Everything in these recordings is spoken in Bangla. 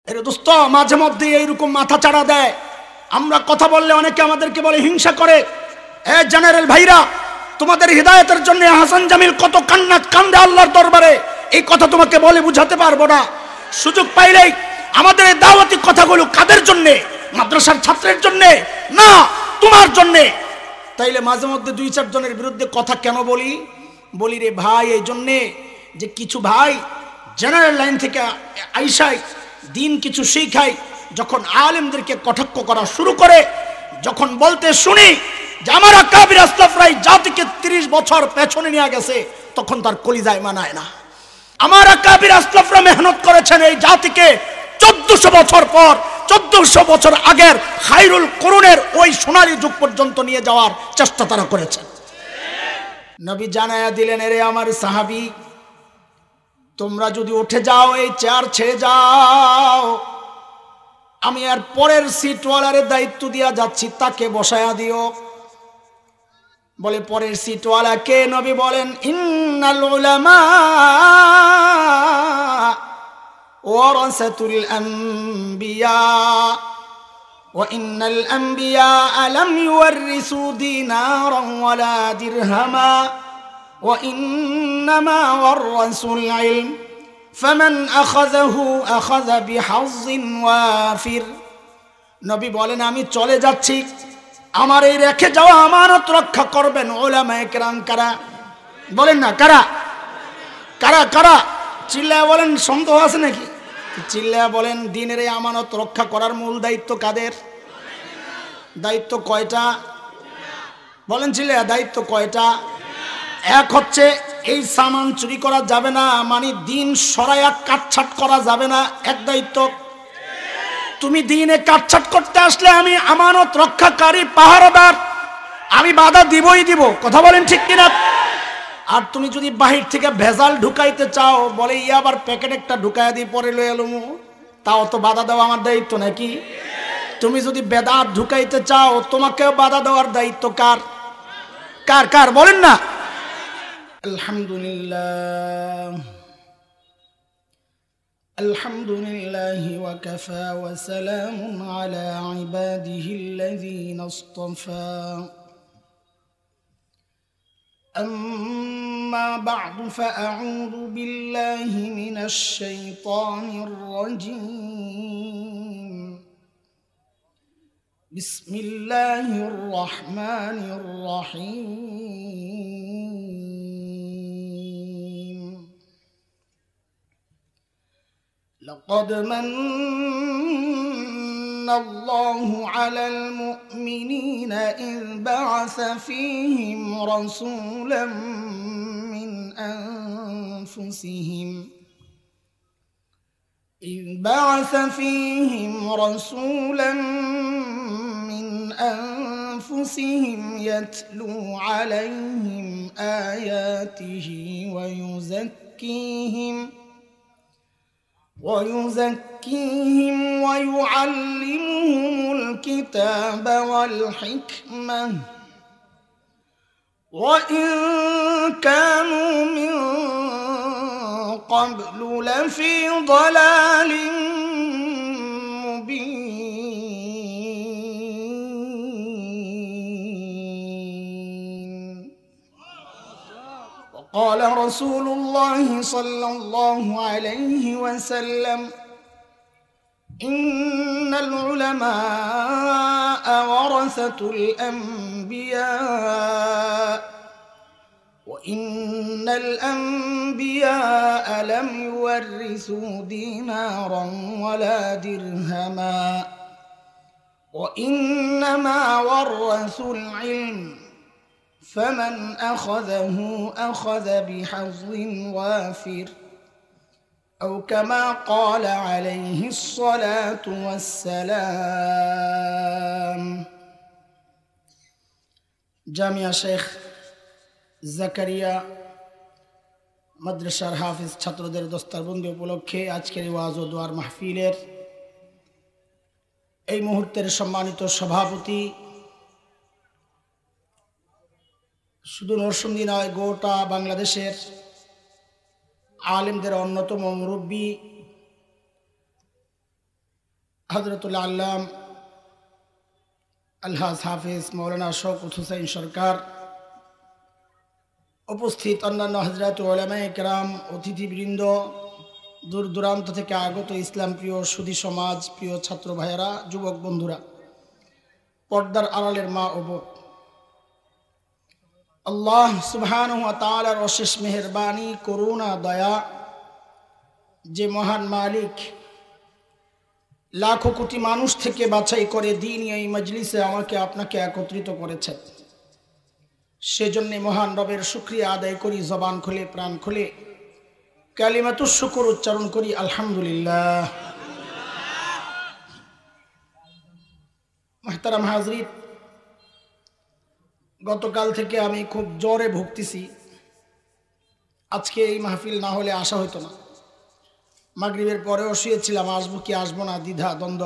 এর দোস্ত মাঝে মধ্যে এইরকম মাথা চাড়া দেয়। আমরা কথা বললে অনেকে আমাদেরকে বলে হিংসা করে। জেনারেল ভাইরা, তোমাদের হিদায়াতের জন্য হাসান জামিল কত কান্দে আল্লাহর দরবারে, এই কথা তোমাকে বলে বুঝাতে পারবো না। সুযোগ পাইলেই আমাদের এই দাওয়াতি কথাগুলো কাদের জন্য? মাদ্রাসার ছাত্রের জন্য না, তোমার জন্য। তাইলে মাঝে মধ্যে 2-4 জনের বিরুদ্ধে কথা কেন বলি রে ভাই, এই জন্যে যে কিছু ভাই জেনারেল লাইন থেকে আইসাই দিন কিছু শিখাই, যখন আলেমদেরকে কটাক্ষ করা শুরু করে, যখন বলতে শুনি যে আমার আকাবির আসলাফরাই জাতিকে 30 বছর পেছনে নিয়ে গেছে, তখন তার কলিজায় মানায় না। আমার আকাবির আসলাফরা মেহনত করেছেন এই জাতিকে 1400 বছর পর, 1400 বছর আগের খায়রুল কুরুনের ওই সোনালী যুগ পর্যন্ত নিয়ে যাওয়ার চেষ্টা তারা করেছেন। নবী জানায়া দিলেন, এরে আমার সাহাবী, তোমরা যদি উঠে যাও, এই চেয়ার ছেড়ে যাও, আমি আর পরের সিটওয়ালারে দায়িত্ব দিয়া যাচ্ছি, তাকে বসায়া দিও। বলে পরের সিটওয়ালা কে? নবী বলেন, ইন্নাল উলামা ওয়ারাসাতুল আম্বিয়া ওয়া ইন্নাল আম্বিয়া লাম ইউরিসু দিনারান ওয়ালা দিরহামা ওয়া ইন্নামা ওয়ারাসুল ইলম ফামান আখাযাহু আখাযা বিহাযযিন ওয়াফির। নবী বলেন, আমি চলে যাচ্ছি, আমার এই রেখে যাওয়া আমানত রক্ষা করবেন উলামায়ে কেরাম। কারা? বলেন না, কারা কারা কারা? চিল্লায়া বলেন, সন্দেহ আছে নাকি? চিল্লায়া বলেন, দ্বীনের এই আমানত রক্ষা করার মূল দায়িত্ব কাদের? দায়িত্ব কয়টা? বলেন চিল্লায়া, দায়িত্ব কয়টা? এক হচ্ছে এই সামান চুরি করা যাবে না, মানে দিন সরায়া কাটছাট করা যাবে না, এক দায়িত্ব। তুমি দিনে কাটছাট করতে আসলে আমি আমানত রক্ষাকারী পাহারাদার, আমি বাধা দিবই দিব। কথা বলেন ঠিক কিনা? আর তুমি যদি বাহির থেকে ভেজাল ঢুকাইতে চাও, বলে আবার প্যাকেট একটা ঢুকাই দিই পরে লয়ে এলো, তাও তো বাধা দেওয়া আমার দায়িত্ব নাকি? তুমি যদি বেদাত ঢুকাইতে চাও, তোমাকেও বাধা দেওয়ার দায়িত্ব কার? কার কার? বলেন না। আলহামদুলিল্লাহ আলহামদুলিল্লাহি ওয়া কাফা ওয়া সালামুন আলা ইবাদিহিল্লাযীনা ইসতাফা। أما بعد فأعوذ بالله من الشيطان الرجيم. بسم الله الرحمن الرحيم. لقد من الله على المؤمنين إذ بعث فيهم رسولا من أنفسهم يتلو عليهم آياته ويزكيهم ويعلمهم الكتاب والحكمة وإن كانوا من قبل لفي ضلال مبين. وقال رسول الله صلى الله عليه وسلم إن العلماء ورثة الأنبياء وإن الأنبياء لم يورثوا دينارا ولا درهما وإنما ورثوا العلم فمن أخذه أخذ بحظ وافر أو كما قال عليه الصلاة والسلام. জামিয়া শেখ জাকারিয়া মাদ্রাসার হাফিজ ছাত্রদের দস্তারবন্দি উপলক্ষে আজকের ওয়াজ ও দোয়ার মাহফিলের এই মুহূর্তের সম্মানিত সভাপতি, শুধু নরসিংদী নয়, গোটা বাংলাদেশের আলেমদের অন্যতম মুরব্বী হযরতুল আল্লাম আলহাজ হাফিজ মৌলানা শওকত হুসাইন সরকার, উপস্থিত অন্যান্য হযরত উলামায়ে কেরাম, অতিথিবৃন্দ, দূর দূরান্ত থেকে আগত ইসলাম প্রিয় সুধী সমাজ, প্রিয় ছাত্র ভাইয়েরা, যুবক বন্ধুরা, পর্দার আড়ালের মা ও বোন, আল্লাহ সুবহানাহু ওয়া তাআলার অশেষ মেহেরবানি, করুণা, দয়া, যে মহান মালিক লাখো কোটি মানুষ থেকে বাছাই করে দিন এই মজলিসে আমাকে আপনাকে একত্রিত করেছেন, সেজন্য মহান রবের শুকরিয়া আদায় করি। জবান খুলে প্রাণ খুলে কালিমাতুশ শুকর উচ্চারণ করি, আলহামদুলিল্লাহ। মুহতারাম হাজরিন, গতকাল থেকে আমি খুব জ্বরে ভুগতেছি। আজকে এই মাহফিল না হলে আসা হতো না। মাগরিবের পরেও শুয়েছিলাম, আসবো কি আসবো না, দ্বিধা দ্বন্দ্ব।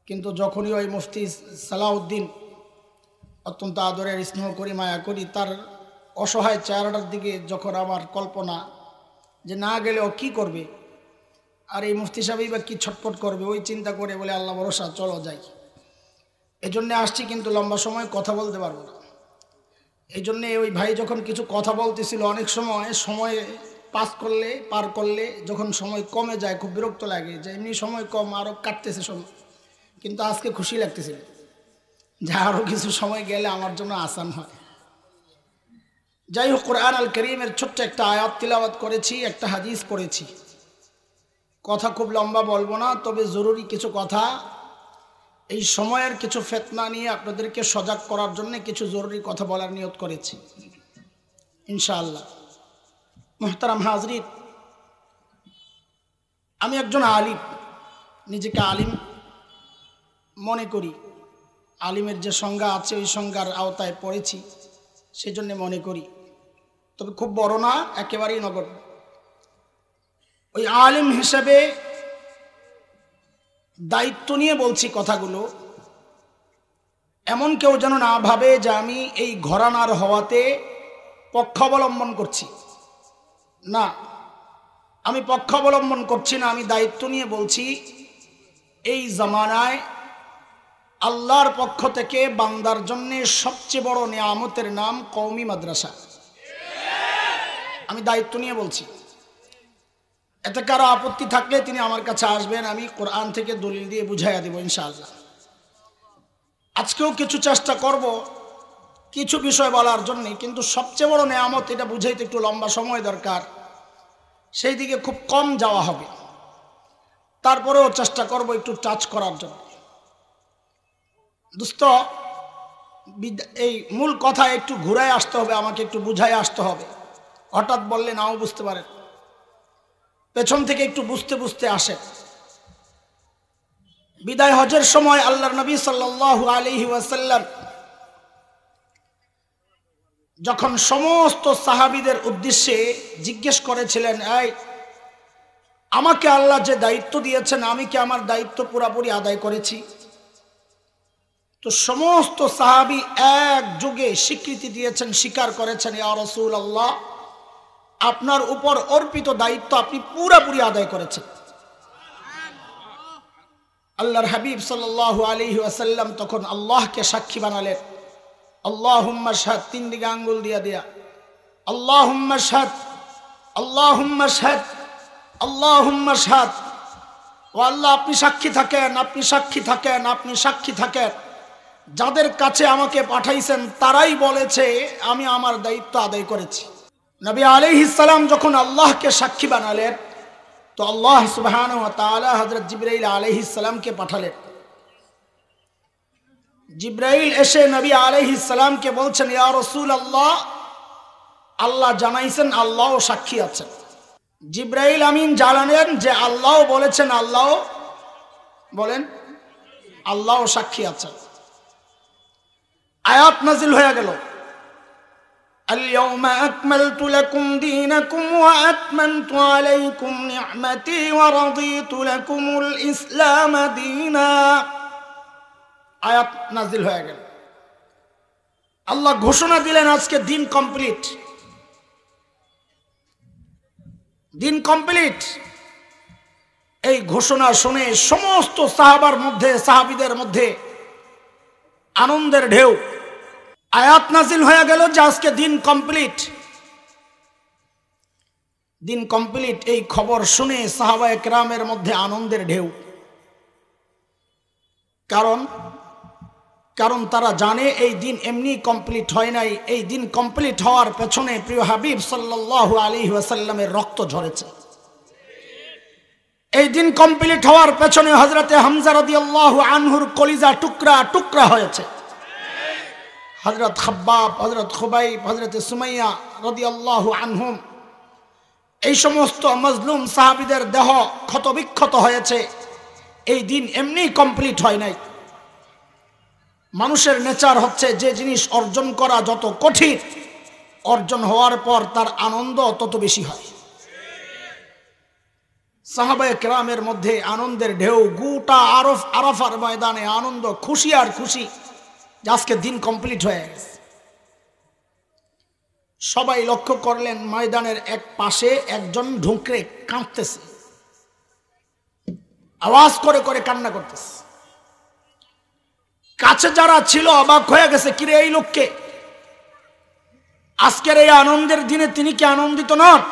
কিন্তু যখনই ওই মুফতি সালাউদ্দিন, অত্যন্ত আদরের, স্নেহ করি, মায়া করি, তার অসহায় চেহারাটার দিকে যখন আমার কল্পনা যে না গেলেও কি করবে, আর এই মুফতি সাহেবই বা কি ছটফট করবে, ওই চিন্তা করে বলে আল্লাহ ভরসা, চলো যাই। এই জন্যে আসছি, কিন্তু লম্বা সময় কথা বলতে পারবো না। এই জন্যে ওই ভাই যখন কিছু কথা বলতেছিল, অনেক সময় পার করলে যখন সময় কমে যায় খুব বিরক্ত লাগে, যে এমনি সময় কম, আরও কাটতেছে সময়। কিন্তু আজকে খুশি লাগতেছিল যে আরও কিছু সময় গেলে আমার জন্য আসান হয়। যাই হোক, কোরআন আল কারীমের ছোট্ট একটা আয়াত তিলাওয়াত করেছি, একটা হাদিস পড়েছি। কথা খুব লম্বা বলবো না, তবে জরুরি কিছু কথা, এই সময়ের কিছু ফিতনা নিয়ে আপনাদেরকে সজাগ করার জন্য কিছু জরুরি কথা বলার নিয়ত করেছি ইনশাআল্লাহ। মুহতারাম হাজরিন, আমি একজন আলিম, নিজেকে আলিম মনে করি। আলিমের যে সংজ্ঞা আছে ওই সংজ্ঞার আওতায় পড়েছি, সেই জন্যে মনে করি, তবে খুব বড় না, একেবারেই নগণ্য। ওই আলিম হিসেবে দায়িত্ব নিয়ে বলছি কথাগুলো। এমন কেউ যেন না ভাবে যে আমি এই ঘরানার হওয়াতে পক্ষ অবলম্বন করছি। না, আমি পক্ষ অবলম্বন করছি না, আমি দায়িত্ব নিয়ে বলছি। এই জামানায় আল্লাহর পক্ষ থেকে বান্দার জন্য সবচেয়ে বড় নিয়ামতের নাম কওমি মাদ্রাসা। আমি দায়িত্ব নিয়ে বলছি। এতে কারো আপত্তি থাকলে তিনি আমার কাছে আসবেন, আমি কোরআন থেকে দলিল দিয়ে বুঝাইয়া দেব ইনশাআল্লাহ। আজকেও কিছু চেষ্টা করব কিছু বিষয় বলার জন্য, কিন্তু সবচেয়ে বড় নিয়ামত এটা বুঝাইতে একটু লম্বা সময় দরকার, সেই দিকে খুব কম যাওয়া হবে। তারপরেও চেষ্টা করব একটু টাচ করার জন্য। দোস্ত, এই মূল কথা একটু ঘুরায় আসতে হবে, আমাকে একটু বুঝায় আসতে হবে। হঠাৎ বললে নাও বুঝতে পারেন, পেছন থেকে একটু বুঝতে বুঝতে আসে। বিদায় হজের সময় আল্লাহর নবী সাল্লাল্লাহু আলাইহি ওয়াসাল্লাম যখন সমস্ত সাহাবীদের উদ্দেশ্যে জিজ্ঞেস করেছিলেন, এই আমাকে আল্লাহ যে দায়িত্ব দিয়েছেন, আমি কি আমার দায়িত্ব পুরোপুরি আদায় করেছি? তো সমস্ত সাহাবী এক যুগে স্বীকৃতি দিয়েছেন, স্বীকার করেছেন, ইয়া রাসূলুল্লাহ, আপনার উপর অর্পিত দায়িত্ব আপনি পুরোপুরি আদায় করেছেন। আল্লাহর হাবিব সাল্লাল্লাহু আলাইহি ওয়াসাল্লাম তখন আল্লাহকে সাক্ষী বানালেন। আল্লাহুম্মা শাহাদ, তিন দিকে আঙ্গুল দিয়া আল্লাহুম্মা শাহাদ, আল্লাহুম্মা শাহাদ, আল্লাহুম্মা শাহাদ। ও আল্লাহ, আপনি সাক্ষী থাকেন, আপনি সাক্ষী থাকেন, আপনি সাক্ষী থাকেন। যাদের কাছে আমাকে পাঠাইছেন তারাই বলেছে আমি আমার দায়িত্ব আদায় করেছি। নবী আলাইহিস সালাম যখন আল্লাহকে সাক্ষী বানালেন, তো আল্লাহ সুবহানাহু ওয়া তাআলা হযরত জিবরাইল আলাইহিস সালামকে পাঠালেন। জিবরাইল এসে নবী আলাইহিস সালামকে বলছেন, ইয়া রাসূলুল্লাহ, আল্লাহ জানাইছেন, আল্লাহও সাক্ষী আছেন। জিবরাইল আমিন জানালেন যে আল্লাহও বলেছেন, আল্লাহ বলেন, আল্লাহও সাক্ষী আছেন। আয়াত নাজিল হয়ে গেল, اليوم أكملت لكم دينكم وأتممت عليكم نعمتي ورضيت لكم الإسلام دينا। আয়াত নাজিল হয়ে গেল। আল্লাহ ঘোষণা দিলেন আজকে দিন কমপ্লিট, দিন কমপ্লিট। এই ঘোষণা শুনে সমস্ত সাহাবার মধ্যে, সাহাবীদের মধ্যে আনন্দের ঢেউ। আয়াত নাজিল হয়ে গেল যে আজকে দিন কমপ্লিট, দিন কমপ্লিট। এই খবর শুনে সাহাবায়ে কেরামের মধ্যে আনন্দের ঢেউ। কারণ তারা জানে এই দিন এমনি কমপ্লিট হয় নাই, এই দিন কমপ্লিট হওয়ার পেছনে প্রিয় হাবিব সাল্লাল্লাহু আলাইহি ওয়াসাল্লামের রক্ত ঝরেছে। এই দিন কমপ্লিট হওয়ার পেছনে হযরতে হামজা রাদিয়াল্লাহু আনহুর কলিজা টুকরা টুকরা হয়েছে। হযরত খাব্বাব, হযরত খুবাইব, হযরতে সুমাইয়া রাদিয়াল্লাহু আনহুম, এই সমস্ত মজলুম সাহাবীদের দেহ ক্ষতবিক্ষত হয়েছে। এই দিন এমনি কমপ্লিট হয় নাই। মানুষের নেচার হচ্ছে যে জিনিস অর্জন করা যত কঠিন, অর্জন হওয়ার পর তার আনন্দ তত বেশি হয়। সাহাবায়ে কেরামের মধ্যে আনন্দের ঢেউ। গোটা আরাফার ময়দানে আনন্দ, খুশি আর খুশি যে আজকে দিন কমপ্লিট হয়ে গেছে। সবাই লক্ষ্য করলেন ময়দানের এক পাশে একজন ঢুকরে কাঁদতেছে, আওয়াজ করে করে কান্না করতেছে। কাছে যারা ছিল অবাক হয়ে গেছে, কিরে এই লোককে, আজকের এই আনন্দের দিনে তিনি কি আনন্দিত নন?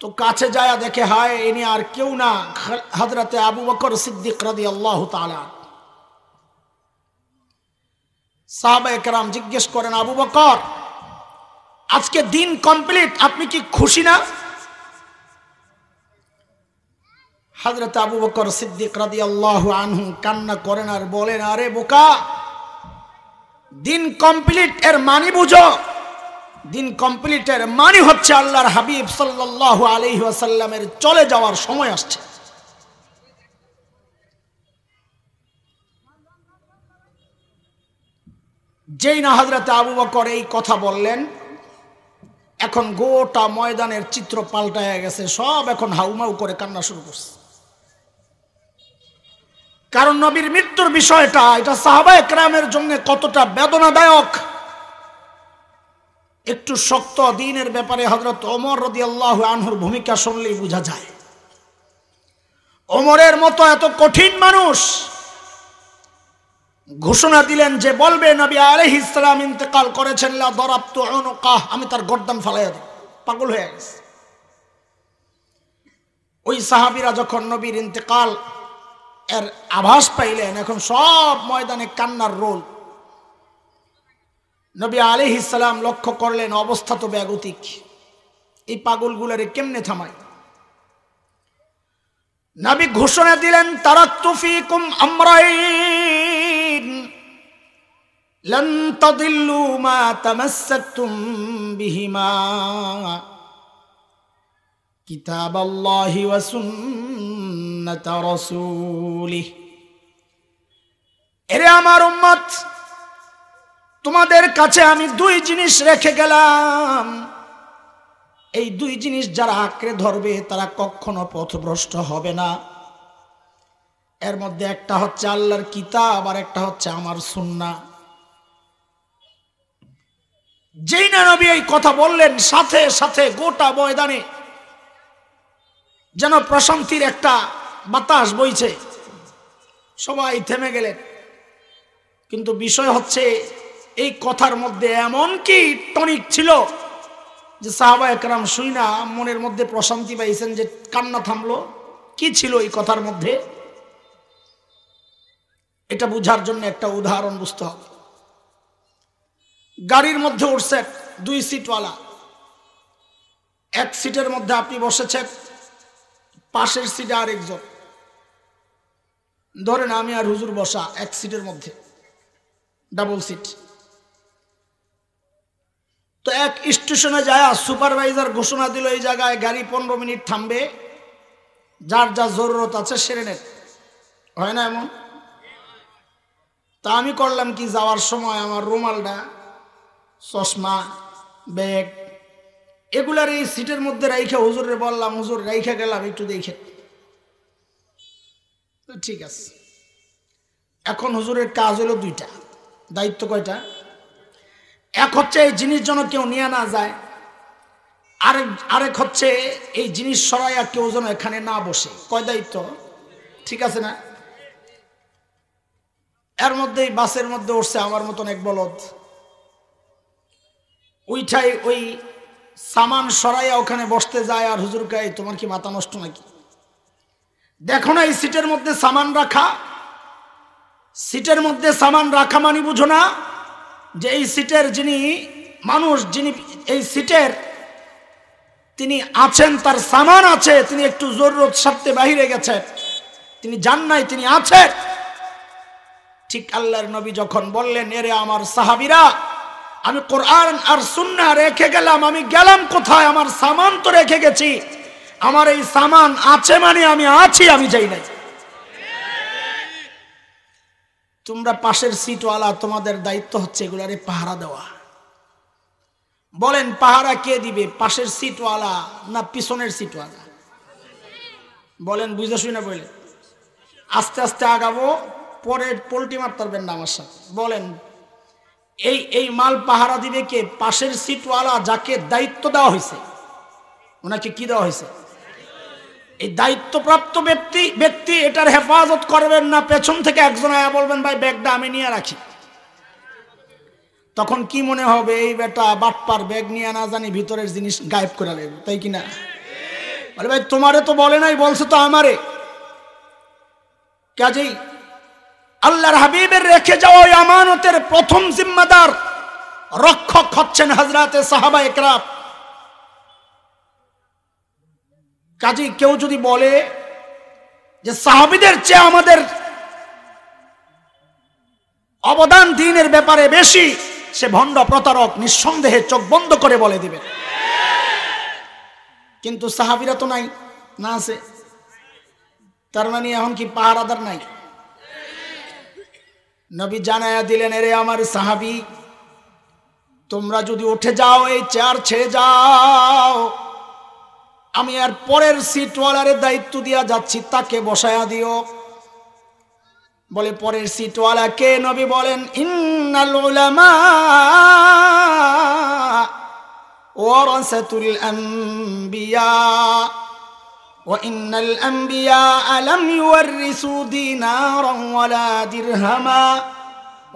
তো কাছে যায় দেখে, হায় ইনি আর কেউ না, হযরতে আবু বকর সিদ্দিক রাদিয়াল্লাহু তাআলা। সাহাবায়ে কেরাম জিজ্ঞেস করেন, আবু বকর আজকে দিন কমপ্লিট, আপনি কি খুশি না? হযরত আবু বকর সিদ্দিক রাদিয়াল্লাহু আনহু কান্না করেন আর বলেন, আরে বোকা, দিন কমপ্লিট এর মানে বুঝো। দিন কমপ্লিটের মানে হচ্ছে আল্লাহর হাবিব সাল্লাল্লাহু আলাইহি ওয়াসাল্লামের চলে যাওয়ার সময় আসছে। যেই না হযরত আবু বকর এই কথা বললেন, এখন গোটা ময়দানের চিত্র পাল্টায় গেছে। সব এখন হাউমাউ করে কান্না শুরু করছে। কারণ নবীর মৃত্যুর বিষয়টা, এটা সাহাবায়ে কেরামের জন্য কতটা বেদনাদায়ক, একটু শক্ত দ্বীনের ব্যাপারে হযরত ওমর রাদিয়াল্লাহু আনহুর ভূমিকা শুনলেই বোঝা যায়। ওমরের মতো এত কঠিন মানুষ ঘোষণা দিলেন যে বলবে নবী আলাইহিস সালাম ইন্তেকাল করেছেন, লা দরাবতু উনুকাহ, আমি তার গর্দান ফালাইয়া দেব। পাগল হয়ে গেছে। ওই সাহাবীরা যখন নবীর ইন্তেকাল এর আভাস পাইলেন, এখন সব ময়দানে কান্নার রোল। নবী আলাইহিস সালাম লক্ষ্য করলেন অবস্থা তো ব্যাগতিক, এই পাগলগুলোরে কেমনে থামায়। নবী ঘোষণা দিলেন, তারাকতু ফীকুম আমরাইন লান তাদিল্লু মা তামাসসাকতুম বিহিমা কিতাবাল্লাহি ওয়া সুন্নাত রাসূলিহি। এরে আমার উম্মত, তোমাদের কাছে আমি দুই জিনিস রেখে গেলাম। এই দুই জিনিস যারা আঁকড়ে ধরবে তারা কখনো পথভ্রষ্ট হবে না। এর মধ্যে একটা হচ্ছে আল্লাহর কিতাব, আর একটা হচ্ছে আমার সুন্নাহ। যেই না নবী এই কথা বললেন, সাথে সাথে গোটা ময়দানে যেন প্রশান্তির একটা বাতাস বইছে, সবাই থেমে গেলেন। কিন্তু বিষয় হচ্ছে এই কথার মধ্যে এমন কি টনিক ছিল যে সাহাবায়ে কেরাম শুইনা মনের মধ্যে প্রশান্তি পাইছেন, যে কান্না থামলো। কি ছিল এই কথার মধ্যে, এটা বুঝার জন্য একটা উদাহরণ বুঝতে হবে। গাড়ির মধ্যে উঠছেন দুই সিটওয়ালা, এক সিটের মধ্যে আপনি বসেছেন, পাশের সিটে আরেকজন, ধরেন আমি আর হুজুর বসা এক সিটের মধ্যে, ডাবল সিট। তো এক স্টেশনে যায় সুপারভাইজার ঘোষণা দিল এই জায়গায় গাড়ি 15 মিনিট থামবে, যার যা জরুরত আছে সেরে নেন। হয় না এমন? তা আমি করলাম কি, যাওয়ার সময় আমার রুমালটা, চশমা, ব্যাগ এগুলার এই সিটের মধ্যে রাইখা হুজুরে বললাম, হুজুর রাইখা গেলাম, একটু দেখে। ঠিক আছে। এখন হুজুরের কাজ হলো দুইটা, দায়িত্ব কয়টা? এক হচ্ছে এই জিনিস যেন কেউ নিয়ে না যায়, আরেক আরেক হচ্ছে এই জিনিস সরাইয়া কেউ যেন এখানে না বসে। কয় দায়িত্ব? ঠিক আছে না? এর মধ্যেই বাসের মধ্যে উঠছে আমার মতন এক বলদ, ওইটাই ওই সামান সরাইয়া ওখানে বসতে যায়। আর হুজুর কয় তোমার কি মাথা নষ্ট নাকি? দেখো না এই সিটের মধ্যে সামান রাখা, সিটের মধ্যে সামান রাখা মানে বুঝো না যে এই সিটের যিনি মানুষ, যিনি এই সিটের তিনি আছেন, তার সামান আছে, তিনি একটু জরুরত স্বার্থে বাহিরে গেছেন, তিনি যান নাই, তিনি আছেন। ঠিক আল্লাহর নবী যখন বললেন এরে আমার সাহাবীরা, আমি কোরআন আর সুন্নাহ রেখে গেলাম, আমি গেলাম কোথায়? আমার সামান তো রেখে গেছি, আমার এই সামান আছে মানে আমি আছি, আমি যাই নাই। তোমরা পাশের সিটওয়ালা, তোমাদের দায়িত্ব হচ্ছে এগুলারে পাহারা দেওয়া। বলেন পাহারা কে দিবে? পাশের সিটওয়ালা না পিছনের সিটওয়ালা? বলেন, বুঝে শুনে বলেন। আস্তে আস্তে আগাবো, পরে পোল্টি মারতে পারবেন না আমার সাথে। বলেন এই মাল পাহারা দিবে কে? পাশের সিটওয়ালা, যাকে দায়িত্ব দেওয়া হয়েছে। ওনাকে কি দেওয়া হয়েছে? এই দায়িত্বপ্রাপ্ত ব্যক্তি এটার হেফাজত করবেন না। পেছন থেকে একজন আয়া বলবেন ভাই ব্যাগটা আমি নিয়ে রাখি, তখন কি মনে হবে? এই বেটা বাটপার, ব্যাগ নিয়ে না জানি ভিতরের জিনিস গায়েব করে নেবে, তাই কিনা? বলে ভাই তোমারে তো বলে নাই, বলছে তো আমারে। কাজেই আল্লাহর হাবিবের রেখে যাওয়া ওই আমানতের প্রথম জিম্মাদার রক্ষক হচ্ছেন হযরতে সাহাবা একরাম। কাজেই কেউ যদি বলে যে সাহাবীদের চেয়ে আমাদের অবদান দ্বীনের ব্যাপারে বেশি, সে ভণ্ড, প্রতারক, নিঃসন্দেহে চোখ বন্ধ করে বলে দিবে। কিন্তু সাহাবীরা তো নাই, না আছে? তার মানে এখন কি পাহারাদার নাই? নবী জানায়া দিলেন এরে আমার সাহাবী, তোমরা যদি উঠে যাও, এই চেয়ার ছেড়ে যাও, আমি আর পরের সিটওয়ালারে দায়িত্ব দিয়া যাচ্ছি, তাকে বসায়া দিও। বলে পরের সিটওয়ালা কে? নবী বলেন ইন্নাল উলামা ওয়ারাসাতুল আম্বিয়া ওয়া ইন্নাল আম্বিয়া লাম ইউরিসু দিনারান ওয়ালা দিরহামা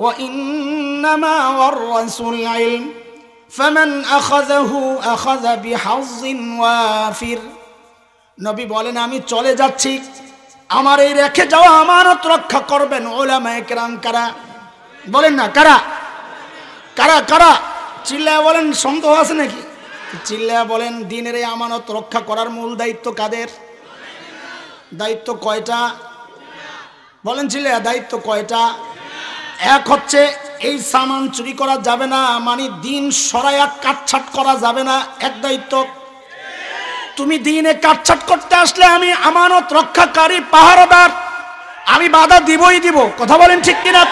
ওয়া ইন্নামা ওয়ারাসুল ইলম ফামান আখাযাহু আখাযা বিহায্যিন ওয়াফির। নবী বলেন আমি চলে যাচ্ছি, আমার এই রেখে যাওয়া আমানত রক্ষা করবেন উলামায়ে কেরাম। কারা? বলেন না কারা? কারা কারা? চিল্লায়া বলেন, সন্দেহ আছে নাকি? চিল্লায়া বলেন দ্বীনের এই আমানত রক্ষা করার মূল দায়িত্ব কাদের? দায়িত্ব কয়টা? বলেন চিল্লায়া, দায়িত্ব কয়টা? এক হচ্ছে এই সামান চুরি করা যাবে না, মানে দ্বীন সরায়া কাটছাট করা যাবে না, এক দায়িত্ব। তুমি দ্বীনে কাটছাট করতে আসলে আমি আমানত রক্ষাকারী পাহারাদার, আমি বাধা দিবই দিব। কথা বলেন ঠিক কিনা?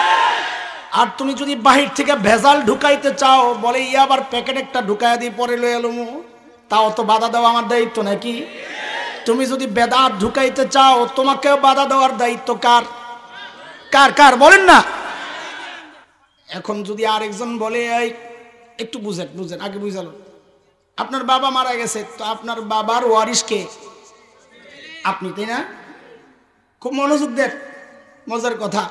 আর তুমি যদি বাহির থেকে ভেজাল ঢুকাইতে চাও, বলে ই আবার প্যাকেট একটা ঢুকাইয়া দিই পরে লয়ে এলুমু, তাও তো বাধা দেওয়া আমার দায়িত্ব নাকি? তুমি যদি বেদাত ঢুকাইতে চাও, তোমাকেও বাধা দেওয়ার দায়িত্ব কার? কার কার? বলেন না। এখন যদি আরেকজন বলে এই একটু বুঝেন বুঝেন, আগে বুঝালো, আপনার বাবা মারা গেছে, তো আপনার বাবার ওয়ারিশ কে? আপনি, তাই না? খুব মনোযোগ দেন, মজার কথা।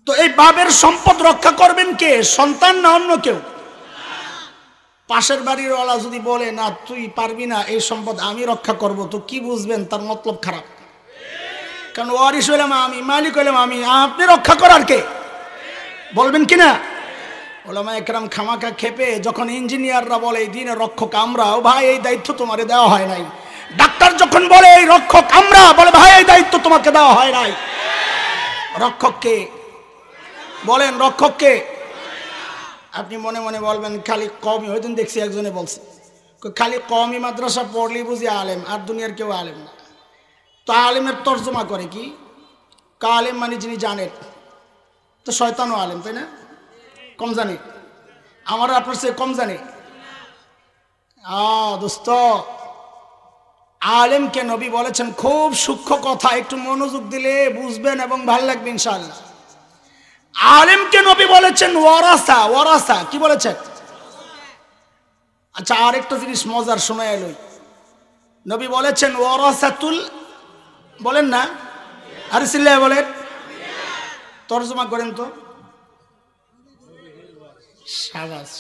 তো এই বাবার সম্পদ রক্ষা করবেন কে? সন্তান না অন্য কেউ? পাশের বাড়ির ওয়ালা যদি বলে না তুই পারবি না, এই সম্পদ আমি রক্ষা করব, তো কি বুঝবেন? তার মতলব খারাপ। কারণ ওয়ারিশ হইলাম আমি, মালিক হইলাম আমি, আপনি রক্ষা করার কে? বলবেন কিনা? ওলামায়ে কেরাম খামাকা খেপে যখন ইঞ্জিনিয়াররা বলে এই দ্বীনের রক্ষক আমরা, ও ভাই এই দায়িত্ব তোমারে দেওয়া হয় নাই। ডাক্তার যখন বলে এই রক্ষক আমরা, বলে ভাই এই দায়িত্ব তোমাকে দেওয়া হয় নাই। রক্ষক কে? বলেন রক্ষক কে? আপনি মনে মনে বলবেন খালি কওমি, ওই দিন দেখছি একজনে বলছে খালি কওমি মাদ্রাসা পড়লি বুঝি আলেম, আর দুনিয়ার কেউ আলেম না। তো আলেমের তর্জমা করে কি? আলেম মানে যিনি জানেন, তো শয়তানও আলেম, তাই না? কম জানি? আমার আপনার সে কম জানি? দোস্ত, আলেমকে নবী বলেছেন খুব সূক্ষ্ম কথা, একটু মনোযোগ দিলে বুঝবেন এবং ভালো লাগবে ইনশাআল্লাহ। আলেমকে নবী বলেছেন ওয়ারাসা। ওয়ারাসা কি বলেছেন? আচ্ছা, আরেকটা জিনিস মজার শোনা এলো, নবী বলেছেন ওয়ারাসাতুল, বলেন না, আরে চিল্লায় বলেন, তরজমা করেন তো। শাবাশ।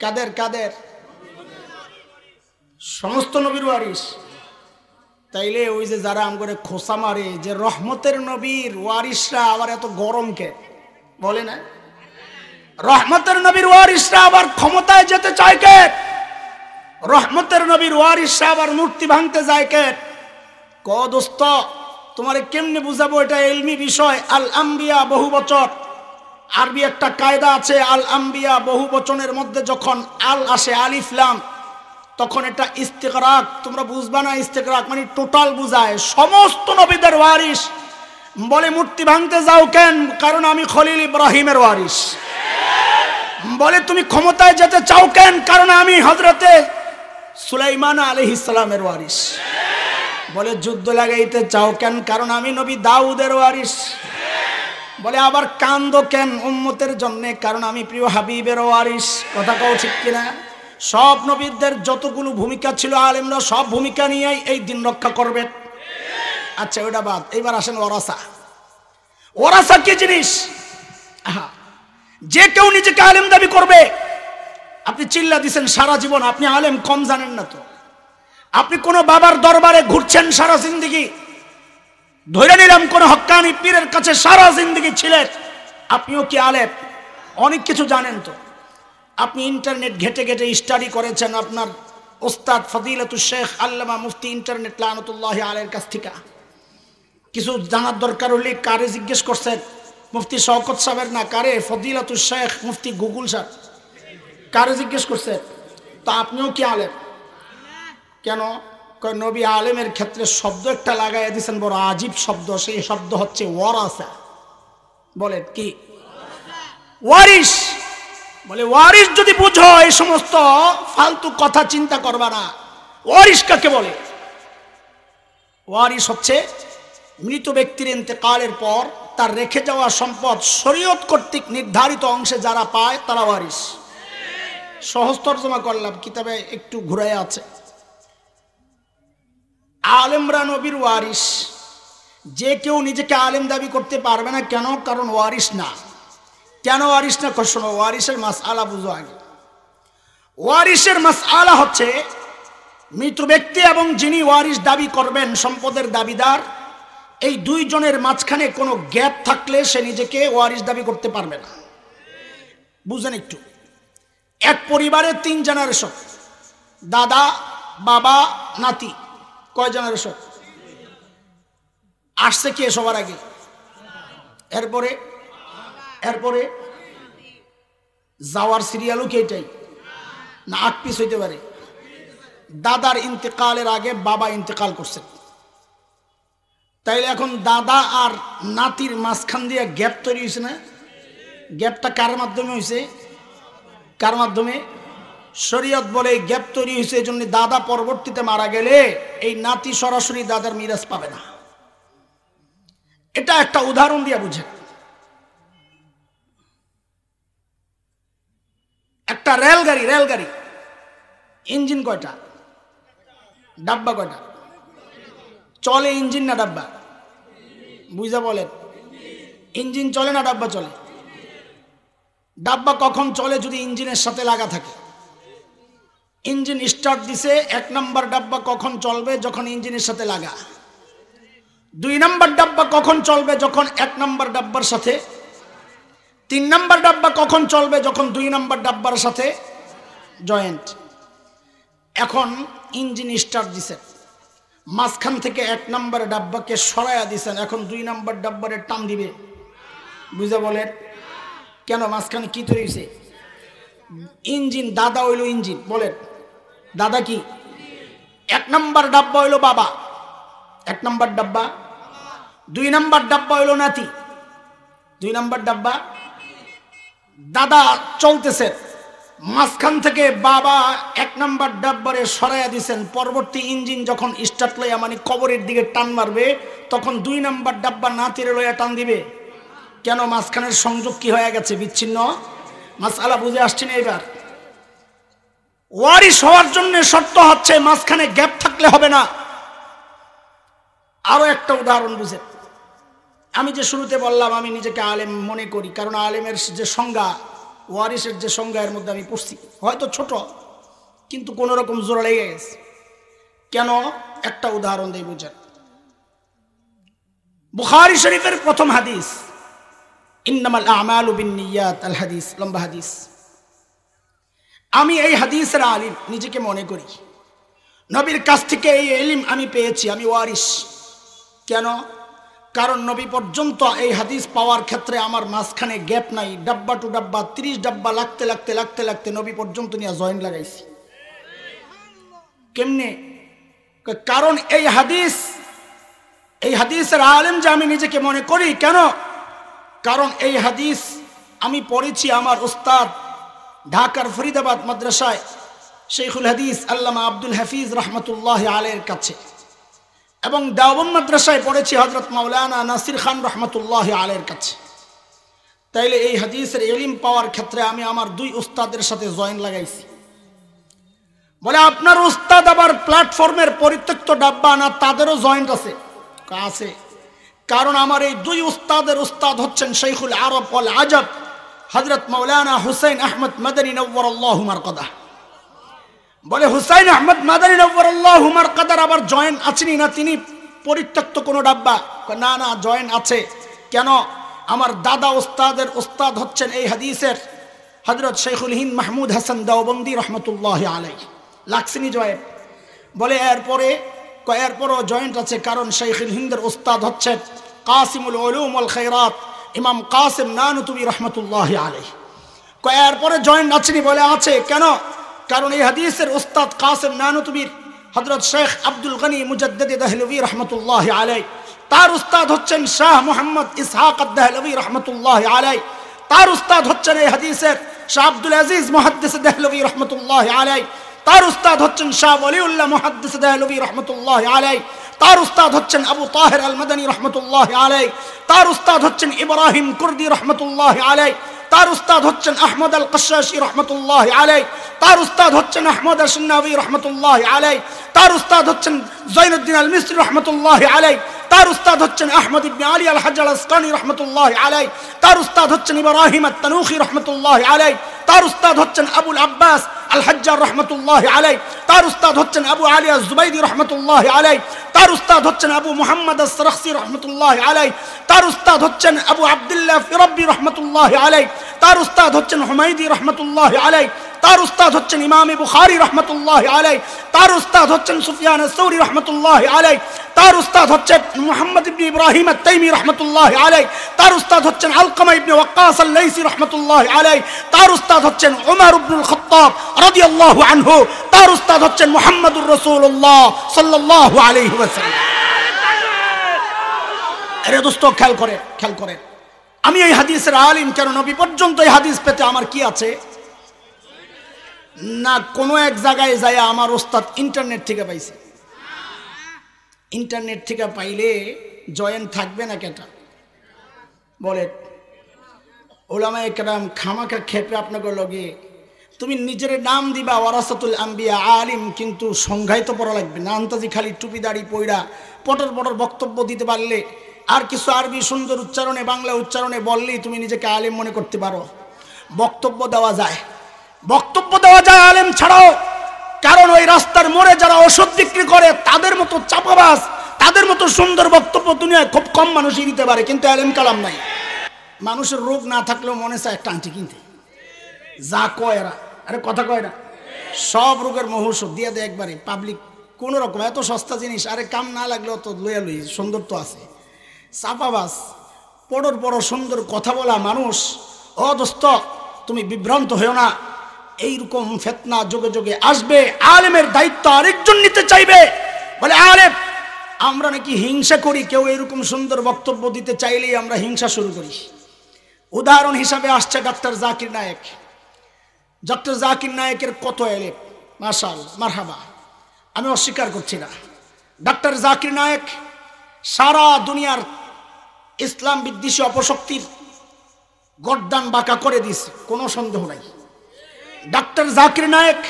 কাদের কাদের? সমস্ত নবীর ওয়ারিস। তাইলে ওই যে যারা আম করে খোসা মারে যে রহমতের নবীর ওয়ারিসরা আবার এত গরম কে, বলে না? রহমতের নবীর ওয়ারিসরা আবার ক্ষমতায় যেতে চায় কে? রহমতের নবীর ওয়ারিসরা আবার মূর্তি ভাঙতে যায় কে? ক দোস্ত, তোমারে কেমনে বুঝাবো, এটা ইলমি বিষয়। আল আম্বিয়া বহু বচন, আরবি একটা কায়দা আছে, আল আম্বিয়া বহু বচনের মধ্যে যখন আল আসে, আলিফ লাম, তখন এটা ইস্তিগরাক। তোমরা বুঝবা না, ইস্তিগরাক মানে টোটাল বুঝায়, সমস্ত নবীদের ওয়ারিস। বলে মূর্তি ভাঙতে যাও কেন? কারণ আমি খলিল ইব্রাহিমের ওয়ারিস। বলে তুমি ক্ষমতায় যেতে চাও কেন? কারণ আমি হযরতে সুলাইমান আলাইহিস সালামের ওয়ারিস। বলে যুদ্ধ লাগাইতে চাও কেন? কারণ আমি নবী দাউদের ওয়ারিস। বলে আবার কান্দো কেন উম্মতের জন্য? কারণ আমি প্রিয় হাবিবের ওয়ারিস। কথা কও ঠিক কিনা? সব নবীদের যতগুলো ভূমিকা ছিল আলেমরা সব ভূমিকা নিয়ে এই দিন রক্ষা করবে। আচ্ছা, ওটা বাদ, এইবার আসেন ওয়ারাসা। ওয়ারাসা কি জিনিস? যে কেউ নিজেকে আলেম দাবি করবে, আপনি চিল্লা দিছেন সারা জীবন, আপনি আলেম কম জানেন না তো? আপনি কোন বাবার দরবারে ঘুরছেন সারা জিন্দেগি, ধরে নিলাম কোন হক্কানি পীরের কাছে সারা জিন্দেগি ছিলেন, আপনিও কি আলেম? অনেক কিছু জানেন তো? আপনি ইন্টারনেট ঘেটে ঘেটে স্টাডি করেছেন, আপনার ওস্তাদ ফদিলাতুল শেখ আল্লামা মুফতি ইন্টারনেট লানাতুল্লাহি আলাইহির কাছ থেকে কিছু জানার দরকার হলে কারে জিজ্ঞেস করছেন? মুফতি শওকত সাহেবের না, কারে? ফদিলাতুল শেখ মুফতি গুগল সাহেব, কারে জিজ্ঞেস করছেন? তো আপনিও কি আলেম? কেন? নবী আলেমের ক্ষেত্রে শব্দ একটা লাগাইয়া দিয়েছেন, বড় আজীব শব্দ, সেই শব্দ হচ্ছে ওয়ারাসা। বলে কি? ওয়ারিস। বলে ওয়ারিস যদি বুঝো, এই সমস্ত ফালতু কথা চিন্তা করবা না। ওয়ারিস কাকে বলে? ওয়ারিস হচ্ছে মৃত ব্যক্তির ইন্তেকালের পর তার রেখে যাওয়া সম্পদ শরীয়ত কর্তৃক নির্ধারিত অংশে যারা পায় তারা ওয়ারিস। সহজ তরজমা করলাম, কিতাবে একটু ঘুরাইয়া আছে। আলেমরা নবীর ওয়ারিস। যে কেউ নিজেকে আলেম দাবি করতে পারবে না। কেন? কারণ ওয়ারিস না। কেন ওয়ারিস না? শোনো, ওয়ারিসের মাসআলা বুঝো আগে। ওয়ারিসের মাসআলা হচ্ছে মৃত ব্যক্তি এবং যিনি ওয়ারিস দাবি করবেন, সম্পদের দাবিদার, এই দুইজনের মাঝখানে কোনো গ্যাপ থাকলে সে নিজেকে ওয়ারিস দাবি করতে পারবে না। বুঝেন একটু। এক পরিবারে 3 জেনারেশন, দাদা, বাবা, নাতি। কয় জেনারেশন? আসছে কে সবার আগে? এরপরে এরপরে যাওয়ার সিরিয়ালও কি এটাই না 8 পিস হইতে পারে? দাদার ইন্তেকালের আগে বাবা ইন্তেকাল করছেন, তাইলে এখন দাদা আর নাতির মাঝখান দিয়ে গ্যাপ তৈরি হয়েছে না? গ্যাপটা কার মাধ্যমে হয়েছে? কার মাধ্যমে? শরীয়ত বলে গ্যাপ তৈরি হয়েছে এই জন্য দাদা পরবর্তীতে মারা গেলে এই নাতি সরাসরি দাদার মিরাজ পাবে না। এটা একটা উদাহরণ দিয়ে বুঝেন। একটা রেলগাড়ি ইঞ্জিন কয়টা? ডাব্বা কয়টা? চলে ইঞ্জিন না ডাব্বা? বুঝা বলেন। ইঞ্জিন চলে না ডাব্বা চলে? ডাব্বা কখন চলে? যদি ইঞ্জিনের সাথে লাগা থাকে। ইঞ্জিন স্টার্ট দিছে, 1 নাম্বার ডাব্বা কখন চলবে? যখন ইঞ্জিনের সাথে লাগা। 2 নাম্বার ডাব্বা কখন চলবে? যখন 1 নাম্বার ডাব্বার সাথে। 3 নাম্বার ডাব্বা কখন চলবে? যখন 2 নাম্বার ডাব্বার সাথে জয়েন্ট। এখন ইঞ্জিন স্টার্ট দিছে, মাঝখান থেকে 1 নাম্বার ডাব্বাকে সরাইয়া দিছেন, এখন 2 নাম্বার ডাব্বারে টান দিবে। বুঝা বলেন। কেন? মাঝখানে কি তৈরি হয়েছে? ইঞ্জিন। দাদা হইল ইঞ্জিন। বলেন, দাদা কি? 1 নাম্বার ডাব্বা হইল বাবা, 1 নাম্বার ডাব্বা। 2 নাম্বার ডাব্বা হইল নাতি, 2 নাম্বার ডাব্বা। দাদা চলতেছে, মাঝখান থেকে বাবা 1 নাম্বার ডাব্বারে সরাইয়া দিছেন, পরবর্তী ইঞ্জিন যখন স্টার্ট লইয়া মানে কবরের দিকে টান মারবে, তখন 2 নাম্বার ডাব্বা নাতিরে লইয়া টান দিবে। কেন? মাঝখানের সংযোগ কি হয়ে গেছে? বিচ্ছিন্ন। মাসআলা বুঝে আসছে না এবার? ওয়ারিস হওয়ার জন্য শর্ত হচ্ছে মাঝখানে গ্যাপ থাকলে হবে না। আরো একটা উদাহরণ বুঝেন, আমি যে শুরুতে বললাম আমি নিজেকে আলেম মনে করি, কারণ আলেমের যে সংজ্ঞা, ওয়ারিসের যে সংজ্ঞা এর মধ্যে আমি পড়ছি, হয়তো ছোট কিন্তু কোন রকম জোর লেগে গেছে। কেন? একটা উদাহরণ দেই বুঝেন। বুখারী শরীফের প্রথম হাদিস, ইন্নামাল আমালু বিন্নিয়াত, আল হাদিস, লম্বা হাদিস। আমি এই হাদিসের আলিম নিজেকে মনে করি, নবীর কাছ থেকে এই ইলম আমি পেয়েছি, আমি ওয়ারিস। কেন? কারণ নবী পর্যন্ত এই হাদিস পাওয়ার ক্ষেত্রে আমার মাঝখানে গ্যাপ নাই। ডাব্বা টু ডাব্বা 30 ডাব্বা লাগতে লাগতে লাগতে লাগতে নবী পর্যন্ত নিয়ে জয়েন্ট লাগাইছি। কেমনে? কারণ এই হাদিসের আলেম যে আমি নিজেকে মনে করি। কেন? কারণ এই হাদিস আমি পড়েছি আমার উস্তাদ ঢাকার ফরিদাবাদ মাদ্রাসায় শেখুল হাদিস আল্লামা আব্দুল হাফিজ রহমতুল্লাহ আলাইহির কাছে, এবং দেওবন্দ মাদ্রাসায় পড়েছি হযরত মাওলানা নাসির খান রহমতুল্লাহ আলাইহির কাছে। তাইলে এই হাদিসের ইলম পাওয়ার ক্ষেত্রে আমি আমার 2 উস্তাদের সাথে জয়েন লাগাইছি। বলে আপনার উস্তাদ আবার প্ল্যাটফর্মের পরিত্যক্ত ডাব্বা না, তাদেরও জয়েন্ট আছে? আছে। কারণ আমার এই 2 উস্তাদের উস্তাদ হচ্ছেন শেখুল আরব ওয়াল আজব হযরত মাওলানা হুসাইন আহমদ মাদানী নওয়ারাল্লাহু মারকাদাহ। বলে হুসাইন আহমদ মাদানী নওয়ারাল্লাহু মারকাদার আবার জয়েন আছেনি না তিনি পরিত্যক্ত কোনো ডাব্বা? না না, জয়েন আছে। কেন? আমার দাদা উস্তাদের উস্তাদ হচ্ছেন এই হাদিসের হযরত শেখুল হিন্দ মাহমুদ হাসান দেওবন্দি রহমতুল্লাহ আলাইহি। লাগছিনি জয়েন? বলে এরপরও জয়েন্ট আছে, কারণ শেখুল হিন্দের উস্তাদ হচ্ছেন কাসিমুল উলুম ওয়াল খায়রাত ইমাম কাসিম নানুতুবি রহমতুল্লাহ আলাইহি। এরপরে জয়েন্ট আছেনি? বলে আছে। কেন? কারণ এই হাদিসের উস্তাদ কাসিম নানুতুবির হযরত শেখ আব্দুল গনি মুজাদ্দিদ দেহলভী রহমতুল্লাহ আলাইহি, তার উস্তাদ হচ্ছেন শাহ মুহাম্মদ ইসহাক আদ-দেহলভী রহমতুল্লাহ আলাইহি, তার উস্তাদ হচ্ছেন এই হাদিসের শাহ আব্দুল আজিজ মুহাদ্দিস দেহলভী রহমতুল্লাহ আলাইহি, তার উস্তাদ হচ্ছেন শাহ ওলিউল্লাহ মুহাদ্দিস দেহলভী রহমতুল্লাহ আলাইহি, তার উস্তাদ হচ্ছেন আবু তাহের আল মাদানী রহমতুল্লাহ আলাইহি, তার উস্তাদ হচ্ছেন ইব্রাহিম কুর্দি রহমতুল্লাহ আলাইহি, তার উস্তাদ হচ্ছেন আহমদ আল কশাশি রহমতুল্লাহ আলাইহি, তার উস্তাদ হচ্ছেন আহমদ আশ-শানাবী রহমতুল্লাহ আলাইহি, তার উস্তাদ হচ্ছেন জৈনুদ্দিন আল মিসরি রহমতুল্লাহ আলাইহি, তার উস্তাদ হচ্ছেন আহমদ ইবনে আলী আল হাজ্জ আল আসকানি রহমতুল্লাহ আলাইহি, তার উস্তাদ হচ্ছেন ইব্রাহিম আত-তানুখি রহমতুল্লাহ আলাইহি, তার উস্তাদ হচ্ছেন আবুল আব্বাস আল হাজ্জার রহমতুল্লাহ আলাইহি, তার উস্তাদ হচ্ছেন আবু আলী আজ-জুবাইদি রহমতুল্লাহ আলাইহি, তার উস্তাদ হচ্ছেন আবু মুহাম্মদ আস-সারখসি রহমতুল্লাহ আলাইহি, তার উস্তাদ হচ্ছেন আবু আব্দুল্লাহ ফিরাব্বি রহমতুল্লাহ আলাইহি, তার উস্তাদ হচ্ছেন হুমাইদি রহমতুল্লাহ আলাইহি, তার উস্তাদ হচ্ছেন ইমাম বুখারী রহমতুল্লাহ আলাইহি, তার উস্তাদ হচ্ছেন সুফিয়ান আস-সাউরি রহমতুল্লাহ আলাইহি, তার উস্তাদ হচ্ছেন মুহাম্মদ ইবনে ইব্রাহিম আত-তাইমি রহমতুল্লাহ আলাইহি, তার উস্তাদ হচ্ছেন আলকামা ইবনে ওয়াক্কাস আল-লাইসি রহমতুল্লাহ আলাইহি, তার উস্তাদ হচ্ছেন উমর ইবনুল খাত্তাব রাদিয়াল্লাহু আনহু, তার উস্তাদ হচ্ছেন মুহাম্মদুর রাসূলুল্লাহ সাল্লাল্লাহু আলাইহি ওয়াসাল্লাম। আরে দোস্ত, খেয়াল করেন আমি এই হাদিসের আলিম। কেন? নবী পর্যন্ত এই হাদিস পেতে আমার কি আছে না? কোনো এক জায়গায় যায় আমার ওস্তাদ ইন্টারনেট থেকে পাইছে। ইন্টারনেট থেকে পাইলে জয়েন থাকবে না কেটা? বলে ওলামায়ে কেরাম খামাখা খেপে আপনাকে লগে তুমি নিজের নাম দিবা ওয়ারাসাতুল আম্বিয়া আলিম, কিন্তু সংজ্ঞায় তো পড়া লাগবে না। আন্তাজি খালি টুপি দাড়ি পয়রা পটর পটর বক্তব্য দিতে পারলে আর কিছু আরবি সুন্দর উচ্চারণে বাংলা উচ্চারণে বললেই তুমি নিজেকে আলেম মনে করতে পারো। বক্তব্য দেওয়া যায় আলেম ছাড়াও। কারণ ওই রাস্তার মোড়ে যারা ওষুধ বিক্রি করে তাদের মতো চাপাবাজ, তাদের মতো সুন্দর বক্তব্য দুনিয়ায় খুব কম মানুষই দিতে পারে, কিন্তু আলেম কালাম নাই। মানুষের রোগ না থাকলেও মনে চায় একটা আংটি কিনতে, যা কয় এরা, আরে কথা কয় না, সব রোগের মহৌষধ দিয়ে দেয় একবারে পাবলিক কোন রকম। এত সস্তা জিনিস, আরে কাম না লাগলেও তো লইয়া লই, সুন্দর তো আছে। চাপাবাজ পড়র সুন্দর কথা বলা মানুষ। ও দোস্ত, তুমি বিভ্রান্ত হয়েও না, এইরকম ফিতনা যোগে যোগে আসবে। আলেমের দায়িত্ব আরেকজন নিতে চাইবে, বলে আলেম আমরা নাকি হিংসা করি, কেউ এরকম সুন্দর বক্তব্য দিতে চাইলেই আমরা হিংসা শুরু করি। উদাহরণ হিসাবে আসছে ডক্টর জাকির নায়েক। ডক্টর জাকির নায়েকের কত এলেম, মাশাআল্লাহ, মারহাবা, আমি অস্বীকার করছি না। ডক্টর জাকির নায়েক সারা দুনিয়ার ইসলাম বিদ্বেষী অপশক্তির গর্দান বাঁকা করে দিয়েছে, কোনো সন্দেহ নাই। ডক্টর জাকির নায়েক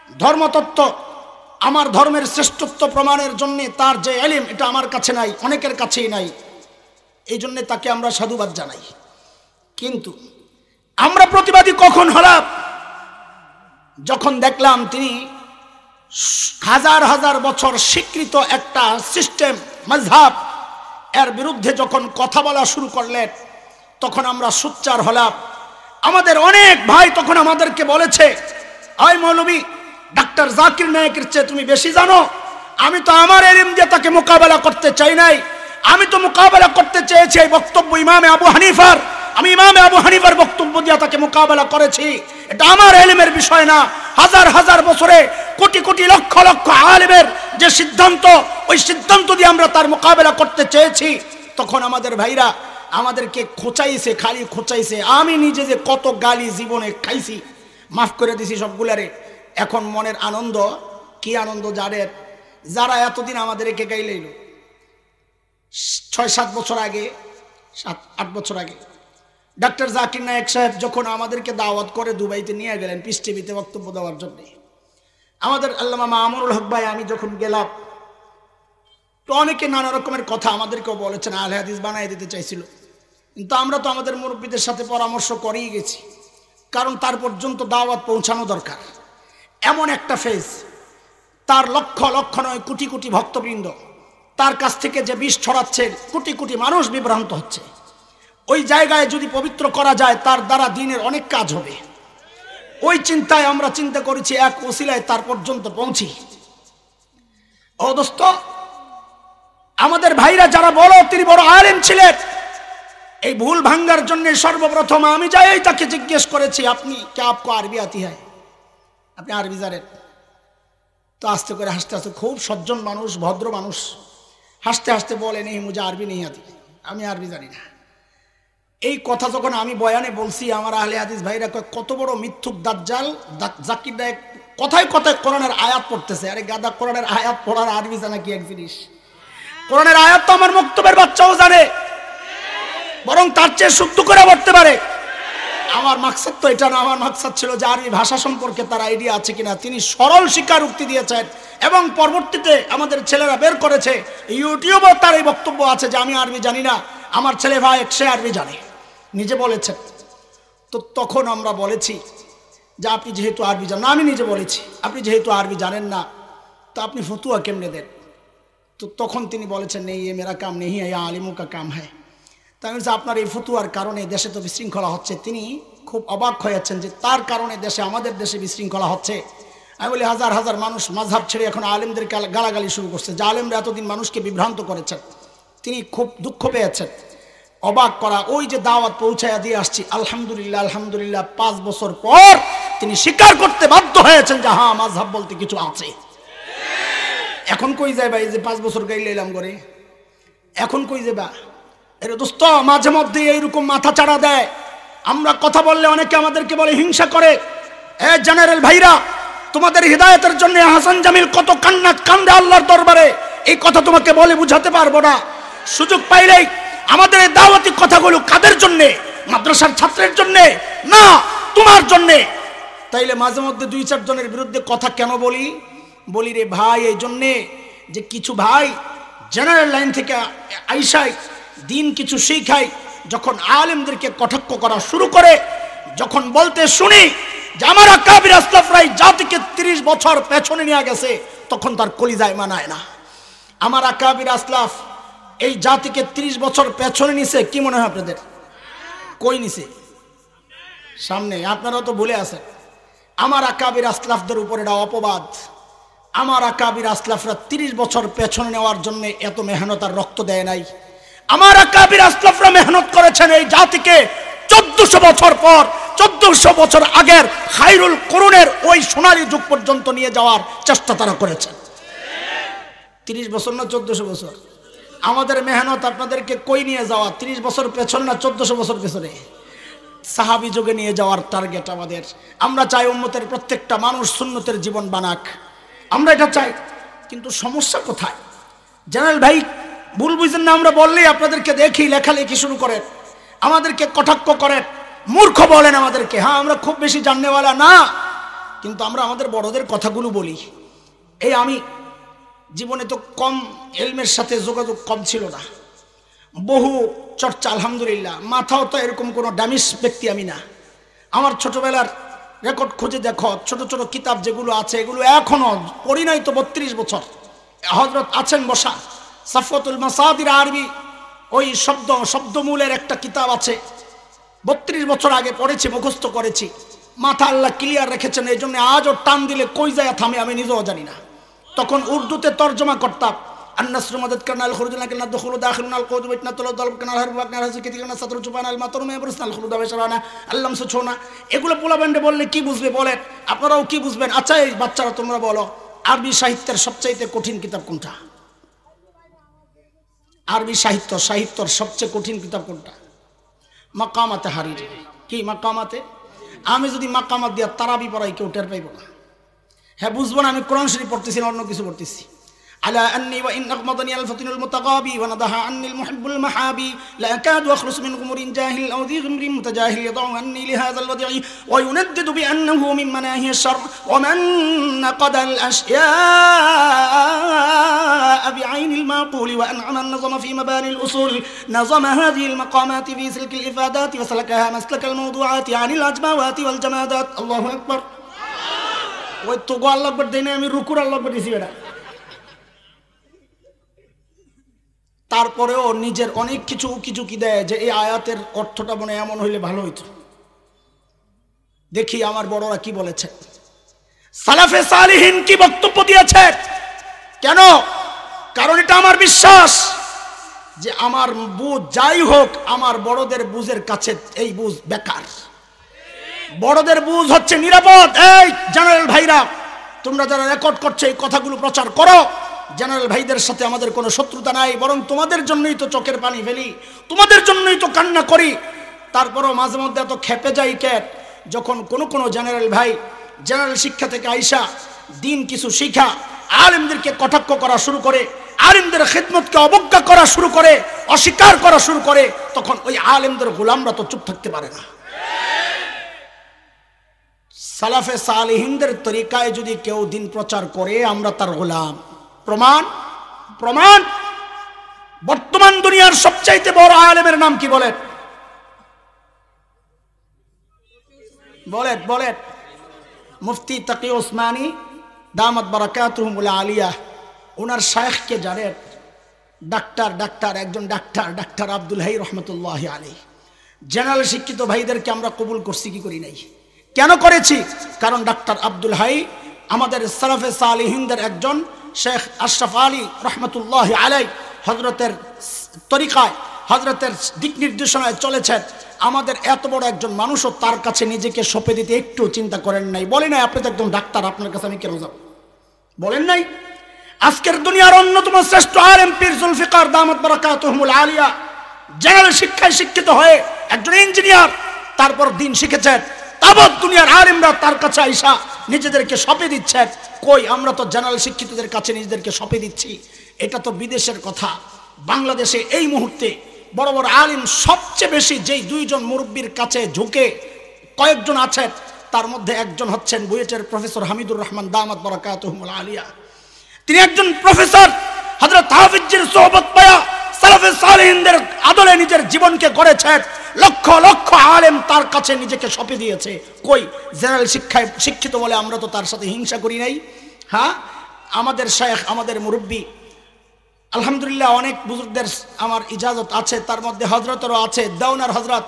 ধর্মতত্ত্ব, আমার ধর্মের শ্রেষ্ঠত্ব প্রমাণের জন্য তার যে ইলম এটা আমার কাছে নাই, অনেকের কাছেই নাই, এই জন্য তাকে আমরা সাধুবাদ জানাই। কিন্তু আমরা প্রতিবাদী কখন হলাম? যখন দেখলাম তিনি হাজার হাজার বছর স্বীকৃত একটা সিস্টেম মাযহাব এর বিরুদ্ধে যখন কথা বলা শুরু করলেন, তখন আমরা সোচ্চার হলাম। আমাদের অনেক ভাই তখন আমাদেরকে বলেছে, আয় মৌলবী, ডাক্তার জাকির নায়েকের চেয়ে তুমি বেশি জানো। আমি তো আমার ইলম দিয়ে তাকে মোকাবেলা করতে চাই নাই, আমি তো মোকাবেলা করতে চেয়েছি এই বক্তব্য ইমামে আবু হানিফার, আমি ইমামে আবু হানিফার বক্তব্য দিয়ে তাকে মোকাবেলা করেছি, এটা আমার ইলমের বিষয় না। হাজার হাজার বছরে কোটি কোটি লক্ষ লক্ষ আলেমের যে সিদ্ধান্ত, ওই সিদ্ধান্ত দিয়ে আমরা তার মোকাবেলা করতে চেয়েছি। তখন আমাদের ভাইরা আমাদেরকে খোঁচাইছে, খালি খোঁচাইছে। আমি নিজে যে কত গালি জীবনে খাইছি, মাফ করে দিছি সবগুলারে। এখন মনের আনন্দ, কি আনন্দ যাদের, যারা এতদিন আমাদেরকে গাইলেইল, 6-7 বছর আগে, 7-8 বছর আগে ডাক্তার জাকির নায়েক সাহেব যখন আমাদেরকে দাওয়াত করে দুবাইতে নিয়ে গেলেন পিস টিভিতে বক্তব্য দেওয়ার জন্য, আমাদের আল্লামা মামুনুল হক ভাই, আমি যখন গেলাম তো অনেকে নানা রকমের কথা আমাদেরকেও বলেছেন, আহলে হাদিস বানাই দিতে চাইছিল। কিন্তু আমরা তো আমাদের মুরব্বীদের সাথে পরামর্শ করেই গেছি, কারণ তার পর্যন্ত দাওয়াত পৌঁছানো দরকার। এমন একটা ফেজ, তার লক্ষ লক্ষ নয় কোটি কোটি ভক্তবৃন্দ, তার কাছ থেকে যে বিষ ছড়াচ্ছে, কোটি কোটি মানুষ বিভ্রান্ত হচ্ছে। ওই জায়গায় যদি পবিত্র করা যায়, তার দ্বারা দিনের অনেক কাজ হবে। ওই চিন্তায় আমরা চিন্তা করেছি এক ওসিলায় তার পর্যন্ত পৌঁছি। ও দোস্ত, আমাদের ভাইরা যারা বড়, তিনি বড় আলেম ছিলেন, এই ভুল ভাঙ্গার জন্য সর্বপ্রথম আমি যাই তাকে জিজ্ঞেস করেছি, আপনি কে, আপকো আরবি আতি হয়, আপনি আরবি জানেন? তো আস্তে করে হাসতে হাসতে, খুব সজ্জন মানুষ, ভদ্র মানুষ, হাসতে হাসতে বলে, নেই মুঝে আরবি নেই আতি, আমি আরবি জানি না। এই কথা যখন আমি বয়ানে বলছি, আমার আহলে হাদিস ভাইরা কত বড় মিথ্যুক দাজ্জাল জাকির নায়েক কথায় কথায় কোরআনের আয়াত পড়তেছে। আরে গাদা, কোরআনের আয়াত পড়ার আরবি জানা কি এক জিনিস? কোরআনের আয়াত তো আমার মক্তবের বাচ্চাও জানে, বরং তার চেয়ে শুদ্ধ করে পড়তে পারে। আমার মাকসাদ তো এটা না, আমার মাকসাদ ছিল যে আরবি ভাষা সম্পর্কে তার আইডিয়া আছে কিনা। তিনি সরল স্বীকারোক্তি দিয়েছেন এবং পরবর্তীতে আমাদের ছেলেরা বের করেছে, ইউটিউবেও তার এই বক্তব্য আছে যে আমি আরবি জানি না, আমার ছেলে ভাই সে আরবি জানে, নিজে বলেছেন। তো তখন আমরা বলেছি যে আপনি যেহেতু আরবি জানেন না, আমি নিজে বলেছি আপনি যেহেতু আরবি জানেন না, তো আপনি ফতুয়া কেমনে দেন? তো তখন তিনি বলেছেন, নেই এ মেরা কাম নেই, এ আলিমু কা কাম হ্যায়। তাই বলছে, আপনার এই ফতুয়ার কারণে দেশে তো বিশৃঙ্খলা হচ্ছে। তিনি খুব অবাক হয়েছেন যে তার কারণে দেশে, আমাদের দেশে বিশৃঙ্খলা হচ্ছে। আমি বলি, হাজার হাজার মানুষ মাযহাব ছেড়ে এখন আলেমদেরকে গালাগালি শুরু করছে, যে আলেমরা এতদিন মানুষকে বিভ্রান্ত করেছেন। তিনি খুব দুঃখ পেয়েছেন, অবাক করা। ওই যে দাওয়াত পৌঁছায়া দিয়ে আসছি, আলহামদুলিল্লাহ আলহামদুলিল্লাহ, 5 বছর পর তিনি স্বীকার করতে বাধ্য হয়েছেন যে হ্যাঁ, মাযহাব বলতে কিছু আছে। এখন কই যায় ভাই, যে 5 বছর গাইলে এলাম করে, এখন কই যাবা? এর দোস্ত, মাঝে মধ্যে এইরকম মাথা চাড়া দেয়। আমরা কথা বললে অনেকে আমাদেরকে বলে, হিংসা করে। এ জেনারেল ভাইরা, তোমাদের হিদায়াতের জন্য হাসান জামিল কত কান্নাত কান্দে আল্লাহর দরবারে, এই কথা তোমাকে বলে বুঝাতে পারবো না। সুযোগ পাইলেই আমাদের এই দাওয়াতি কথাগুলো কাদের জন্য? মাদ্রাসার ছাত্রের জন্য না, তোমার জন্য। তাইলে মাঝে মধ্যে 2-4 জনের বিরুদ্ধে কথা কেন বলি? বলি রে ভাই, এই জন্যে যে কিছু ভাই জেনারেল লাইন থেকে আইসাই দিন কিছু শিখাই, যখন আলেমদেরকে কটাক্ষ করা শুরু করে, যখন বলতে শুনি যে আমার আকাবির আসলাফরাই জাতিকে 30 বছর পেছনে নিয়ে গেছে, তখন তার কলিজায় মানায় না। আমার আকাবির আসলাফ এই জাতিকে 30 বছর পেছনে নিছে, কি মনে হয় আপনাদের? কই নিছে? সামনে। আপনারা তো ভুলে আছেন। আমার আকাবির আসলাফদের উপর এটা অপবাদ। আমার আকাবির আসলাফরা 30 বছর পেছনে নেওয়ার জন্য এত মেহনত আর রক্ত দেয় নাই। আমার আকাবির আসলাফরা মেহনত করেছেন এই জাতিকে 1400 বছর পর, 1400 বছর আগের খায়রুল কুরুনের ওই সোনালী যুগ পর্যন্ত নিয়ে যাওয়ার চেষ্টা তারা করেছেন। 30 বছর না 1400 বছর? আমাদের মেহনত আপনাদেরকে কই নিয়ে যাওয়া? 30 বছর পেছনে না 1400 বছর পেছনে? সাহাবী যুগে নিয়ে যাওয়ার টার্গেট আমাদের। আমরা চাই উম্মতের প্রত্যেকটা মানুষ সুন্নতের জীবন বানাক, আমরা এটা চাই। কিন্তু সমস্যা কোথায়? জেনারেল ভাই ভুল বুঝেন না, আমরা বললেই আপনাদেরকে দেখি লেখালেখি শুরু করেন, আমাদেরকে কটাক্ষ করেন, মূর্খ বলেন আমাদেরকে। হ্যাঁ, আমরা খুব বেশি জাননেওয়ালা না, কিন্তু আমরা আমাদের বড়দের কথাগুলো বলি। এই আমি জীবনে তো কম এলমের সাথে যোগাযোগ কম ছিল না, বহু চর্চা আলহামদুলিল্লাহ, মাথাও তো এরকম কোনো ডামিস ব্যক্তি আমি না। আমার ছোটবেলার রেকর্ড খুঁজে দেখো, ছোট ছোট কিতাব যেগুলো আছে এগুলো এখনো পড়ি নাই তো 32 বছর। হযরত আছেন বসা, সাফওয়াতুল মাসাদির আরবি, ওই শব্দমূলের একটা কিতাব আছে, 32 বছর আগে পড়েছি, মুখস্থ করেছি, মাথা আল্লাহ ক্লিয়ার রেখেছেন, এই জন্য আজও টান দিলে কই যায় থামে আমি নিজেও জানি না। তখন উর্দুতে তর্জমা করতাম, আন্নাসরু মাদাদ কানাল খুরুজনা কানা দুখুলু দাখিলুনাল কওদু বাইতনা তুল দাল কানাল হারবা কানাল হাসি কিতিকানা সাতরু চুবানাল মাতরুমে বরসনাল খুলু দাবে শারানা আল্লাম সুছোনা। এগুলো পোলা ব্যান্ডে বললে কি বুঝবে বলেন, আপনারাও কি বুঝবেন? আচ্ছা এই বাচ্চারা তোমরা বলো, আরবি সাহিত্যের সবচেয়ে কঠিন কিতাব কোনটা? আরবি সাহিত্যর সবচেয়ে কঠিন কিতাব কোনটা? মাকামাতে হারিরি। কি মাকামাতে? আমি যদি মাকামাত দিয়া তারাবি পড়াই কেউ টের পাইব না। হ্যাঁ বুঝবো না আমি কোরআন শরীফ পড়তেছি না অন্য কিছু পড়তেছি। على أني وإن أغمضني الفطن المتغابي ونضح عني المحب المحابي لا أكاد أخلص من غمر جاهل أو ذي غمر متجاهل يضع عني لهذا الودع ويندد بأنه من مناهي الشر ومن نقد الأشياء بعين المعقول وأنعم النظم في مباني الأصول نظم هذه المقامات في سلك الإفادات وسلكها مسلك الموضوعات عن الأجماوات والجمادات. الله أكبر. ويتوقع الله أكبر دينا من ركور الله أكبر يسيرا. তারপরেও নিজের অনেক কিছু উকিঝুঁকি দেয় যে এই আয়াতের অর্থটা মনে এমন হইলে ভালো হইতো। দেখি আমার বড়রা কি বলেছে, সালাফে সালিহিন কি বক্তব্য দিয়েছে। কেন? কারণ এটা আমার বিশ্বাস যে আমার বুঝ যাই হোক, আমার বড়দের বুঝের কাছে এই বুঝ বেকার। বড়দের বুঝ হচ্ছে নিরাপদ। এই জেনারেল ভাইরা, তোমরা যারা রেকর্ড করছো এই কথাগুলো প্রচার করো। জেনারেল ভাইদের সাথে আমাদের কোনো শত্রুতা নাই, বরং তোমাদের জন্যই তো চোখের পানি ফেলি, তোমাদের জন্যই তো কান্না করি। তারপরও মাঝে মধ্যে এত খেপে যাই কেন যখন কোনো জেনারেল ভাই জেনারেল শিক্ষা থেকে আইসা দিন কিছু শিখা আলেমদেরকে কটাক্ষ করা শুরু করে, আলেমদের খিদমতকে অবজ্ঞা করা শুরু করে, অস্বীকার করা শুরু করে, তখন ওই আলেমদের গোলামরা তো চুপ থাকতে পারে না। সালাফে সালিহিনদের তরিকায় যদি কেউ দিন প্রচার করে আমরা তার গোলাম। প্রমাণ বর্তমান দুনিয়ার সবচাইতে বড় আলেমের নাম কি বলেন? বলেন মুফতি তাকি ওসমানী দামাত বারাকাতুহুমুল আলিয়া। ওনার শায়েখকে জানেন? একজন ডাক্তার আব্দুল হাই রহমতুল্লাহ আলাইহি। জেনারেল শিক্ষিত ভাইদেরকে আমরা কবুল করছি কি করি নাই? কেন করেছি? কারণ ডাক্তার আব্দুল হাই আমাদের সালাফে সালিহিনদের একজন শেখ আশরাফ আলী রহমতুল্লাহ আলাইহি হযরতের তরিকায়, হযরতের দিক নির্দেশনায় চলেছেন। আমাদের এত বড় একজন মানুষও তার কাছে নিজেকে সঁপে দিতে একটু চিন্তা করেন নাই। বলেন নাই আপনি তো একদম ডাক্তার, আপনার কাছে আমি কেন যাব? বলেন নাই? আজকের দুনিয়ার অন্যতম শ্রেষ্ঠ আলেম পীর জুলফিকার দামাত বারাকাতুহুমুল আলিয়া জেনারেল শিক্ষায় শিক্ষিত হয়ে একজন ইঞ্জিনিয়ার, তারপর দিন শিখেছেন। তাবৎ দুনিয়ার আলেমরা তার কাছে আইসা নিজেদেরকে সঁপে দিচ্ছেন। কই, আমরা তো জেনারেল শিক্ষিতদের কাছে নিজেদেরকে সঁপে দিচ্ছি। এটা তো বিদেশের কথা। বাংলাদেশে এই মুহূর্তে বড় বড় আলেম সবচেয়ে বেশি যেই দুইজন মুরব্বীর কাছে ঝুঁকে কয়েকজন আছেন, তার মধ্যে একজন হচ্ছেন বুয়েটের প্রফেসর হামিদুর রহমান দামাত বারাকাতুহুমুল আলিয়া। তিনি একজন প্রফেসর, হযরত হাফিজের সোহবত পায়া সালাফে সালিহিনদের আদলে নিজের জীবনকে গড়েছেন। লক্ষ লক্ষ আলেম তার কাছে নিজেকে সঁপে দিয়েছে। কই, জেনারেল শিক্ষায় শিক্ষিত বলে আমরা তো তার সাথে হিংসা করি নাই। হ্যাঁ, আমাদের শায়েখ, আমাদের মুরব্বী, আলহামদুলিল্লাহ অনেক বুজুর্গদের আমার ইজাজত আছে, তার মধ্যে হযরতেরও আছে। দেওনার হযরত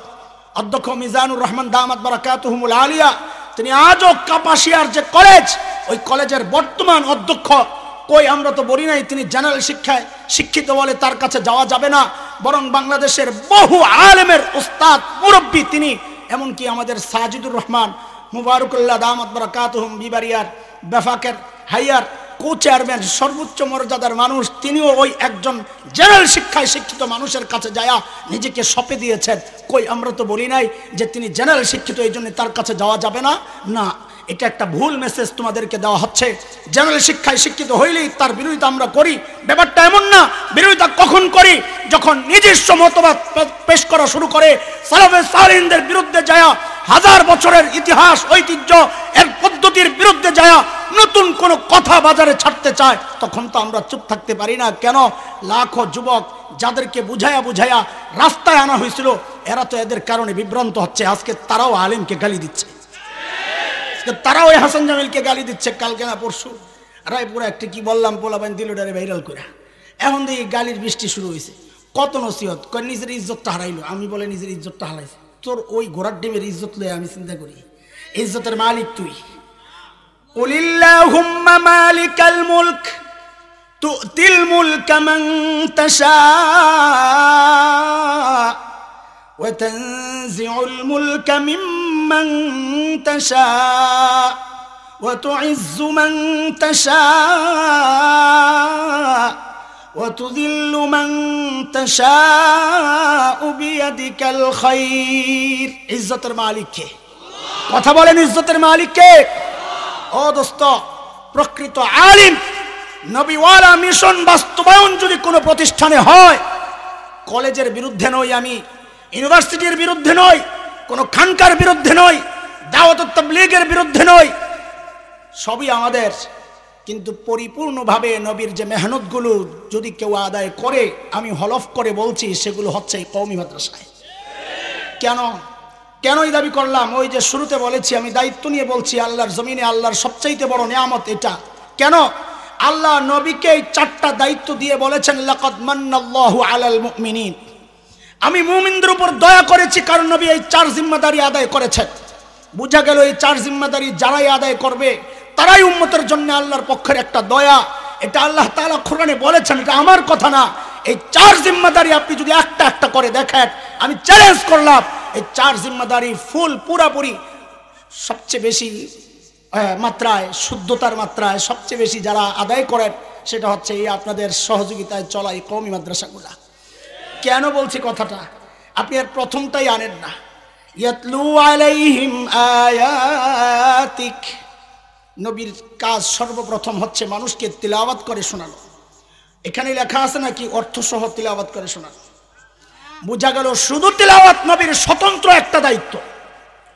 অধ্যক্ষ মিজানুর রহমান দামাত বারাকাতুহুমুল আলিয়া, তিনি আজও কাপাসিয়ার যে কলেজ, ওই কলেজের বর্তমান অধ্যক্ষ। কই, আমরা তো বলি নাই তিনি জেনারেল শিক্ষায় শিক্ষিত বলে তার কাছে যাওয়া যাবে না, বরং বাংলাদেশের বহু আলেমের উস্তাদ মুরব্বী তিনি। এমনকি আমাদের সাজিদুর রহমান মুবারকুল্লাহ দামাত বারাকাতুহুম বিবারিয়ার বেফাকের হাইয়ার কো চেয়ারম্যান, সর্বোচ্চ মর্যাদার মানুষ, তিনিও ওই একজন জেনারেল শিক্ষায় শিক্ষিত মানুষের কাছে যায়া নিজেকে সঁপে দিয়েছেন। কই, আমরা তো বলি নাই যে তিনি জেনারেল শিক্ষিত এই জন্য তার কাছে যাওয়া যাবে না। না, এটা একটা ভুল মেসেজ তোমাদেরকে দেওয়া হচ্ছে। জেনারেল শিক্ষায় শিক্ষিত হইলেই তার বিরোধিতা আমরা করি, ব্যাপারটা এমন না। বিরোধিতা কখন করি? যখন নিজস্ব মতবাদ পেশ করা শুরু করে, সালাফে সালিহিনদের বিরুদ্ধে যায়, হাজার বছরের ইতিহাস ঐতিহ্য এর পদ্ধতির বিরুদ্ধে যায় নতুন কোন কথা বাজারে ছাড়তে চায়, তখন তো আমরা চুপ থাকতে পারি না। কেন? লাখো যুবক যাদেরকে বুঝায়া রাস্তায় আনা হয়েছিল, এরা তো এদের কারণে বিভ্রান্ত হচ্ছে। আজকে তারাও আলেমকে গালি দিচ্ছে, তারাও ওই হাসান জামিলকে গালি দিচ্ছে। কালকে না পরশু রায়পুরে একটা কি বললাম, পোলাপান দিলডারে ভাইরাল করে, এখন দেখি গালির বৃষ্টি শুরু হয়েছে। কত নসিহত, নিজের ইজ্জতটা হারাইলো। আমি বলে নিজের ইজ্জতটা হারাইছি? তোর ওই ঘোড়ার ডিমের ইজ্জত লয়ে আমি চিন্তা করি, ইজ্জতের মালিক তুই। কুলিল্লাহুম্মা মালিকাল মুলক তু'তিল মুলকা মান তাশা ওয়া তানজিউল মুলকা মিম্মান তাশা ওয়া তুইজ্জু মান তাশা ওয়া তুযিল্লু মান তাশা বিয়াদিকাল খায়র। ইজ্জতের মালিক কে? কথা বলেন, ইজ্জতের মালিক কে? ও দোস্ত, প্রকৃত আলিম নবীওয়ালা মিশন বাস্তবায়ন যদি কোনো প্রতিষ্ঠানে হয়, কলেজের বিরুদ্ধে নই আমি, ইউনিভার্সিটির বিরুদ্ধে নই, কোনো খানকার বিরুদ্ধে নই, দাওয়াত তাবলীগের বিরুদ্ধে নই, সবই আমাদের। কিন্তু পরিপূর্ণভাবে নবীর যে মেহনতগুলো যদি কেউ আদায় করে, আমি হলফ করে বলছি সেগুলো হচ্ছে এই কওমি মাদ্রাসায়। কেন এই দাবি করলাম? ওই যে শুরুতে বলেছি, আমি দায়িত্ব নিয়ে বলছি, আল্লাহর জমিনে আল্লাহর সবচাইতে বড় নিয়ামত এটা। কেন? আল্লাহ নবীকে এই 4টা দায়িত্ব দিয়ে বলেছেন, লাকাদ মান্নাল্লাহু আলাল মুমিনিন, আমি মুমিনদের উপর দয়া করেছি, কারণ নবী এই 4 জিম্মাদারি আদায় করেছেন। বুঝা গেল এই 4 জিম্মাদারি যারাই আদায় করবে তারাই উম্মতের জন্য আল্লাহর পক্ষের একটা দয়া। এটা আল্লাহ তাআলা কোরআনে বলেছেন, এটা আমার কথা না। এই 4 জিম্মাদারি আপনি যদি একটা একটা করে দেখেন, আমি চ্যালেঞ্জ করলাম, এই 4 জিম্মাদারি ফুল পুরাপুরি সবচেয়ে বেশি মাত্রায়, শুদ্ধতার মাত্রায় সবচেয়ে বেশি যারা আদায় করেন, সেটা হচ্ছে এই আপনাদের সহযোগিতায় চলা এই কওমি মাদ্রাসাগুলা। কেন বলছি কথাটা? আপনি এর প্রথমটাই আনেন না, ইয়াতলু আলাইহিম আয়াতিক। নবীর কাজ সর্বপ্রথম হচ্ছে মানুষকে তিলাওয়াত করে শোনানো। এখানে লেখা আছে নাকি অর্থ সহ তিলাওয়াত করে শোনানো? বুঝা গেল শুধু তিলাওয়াত নবীর স্বতন্ত্র একটা দায়িত্ব,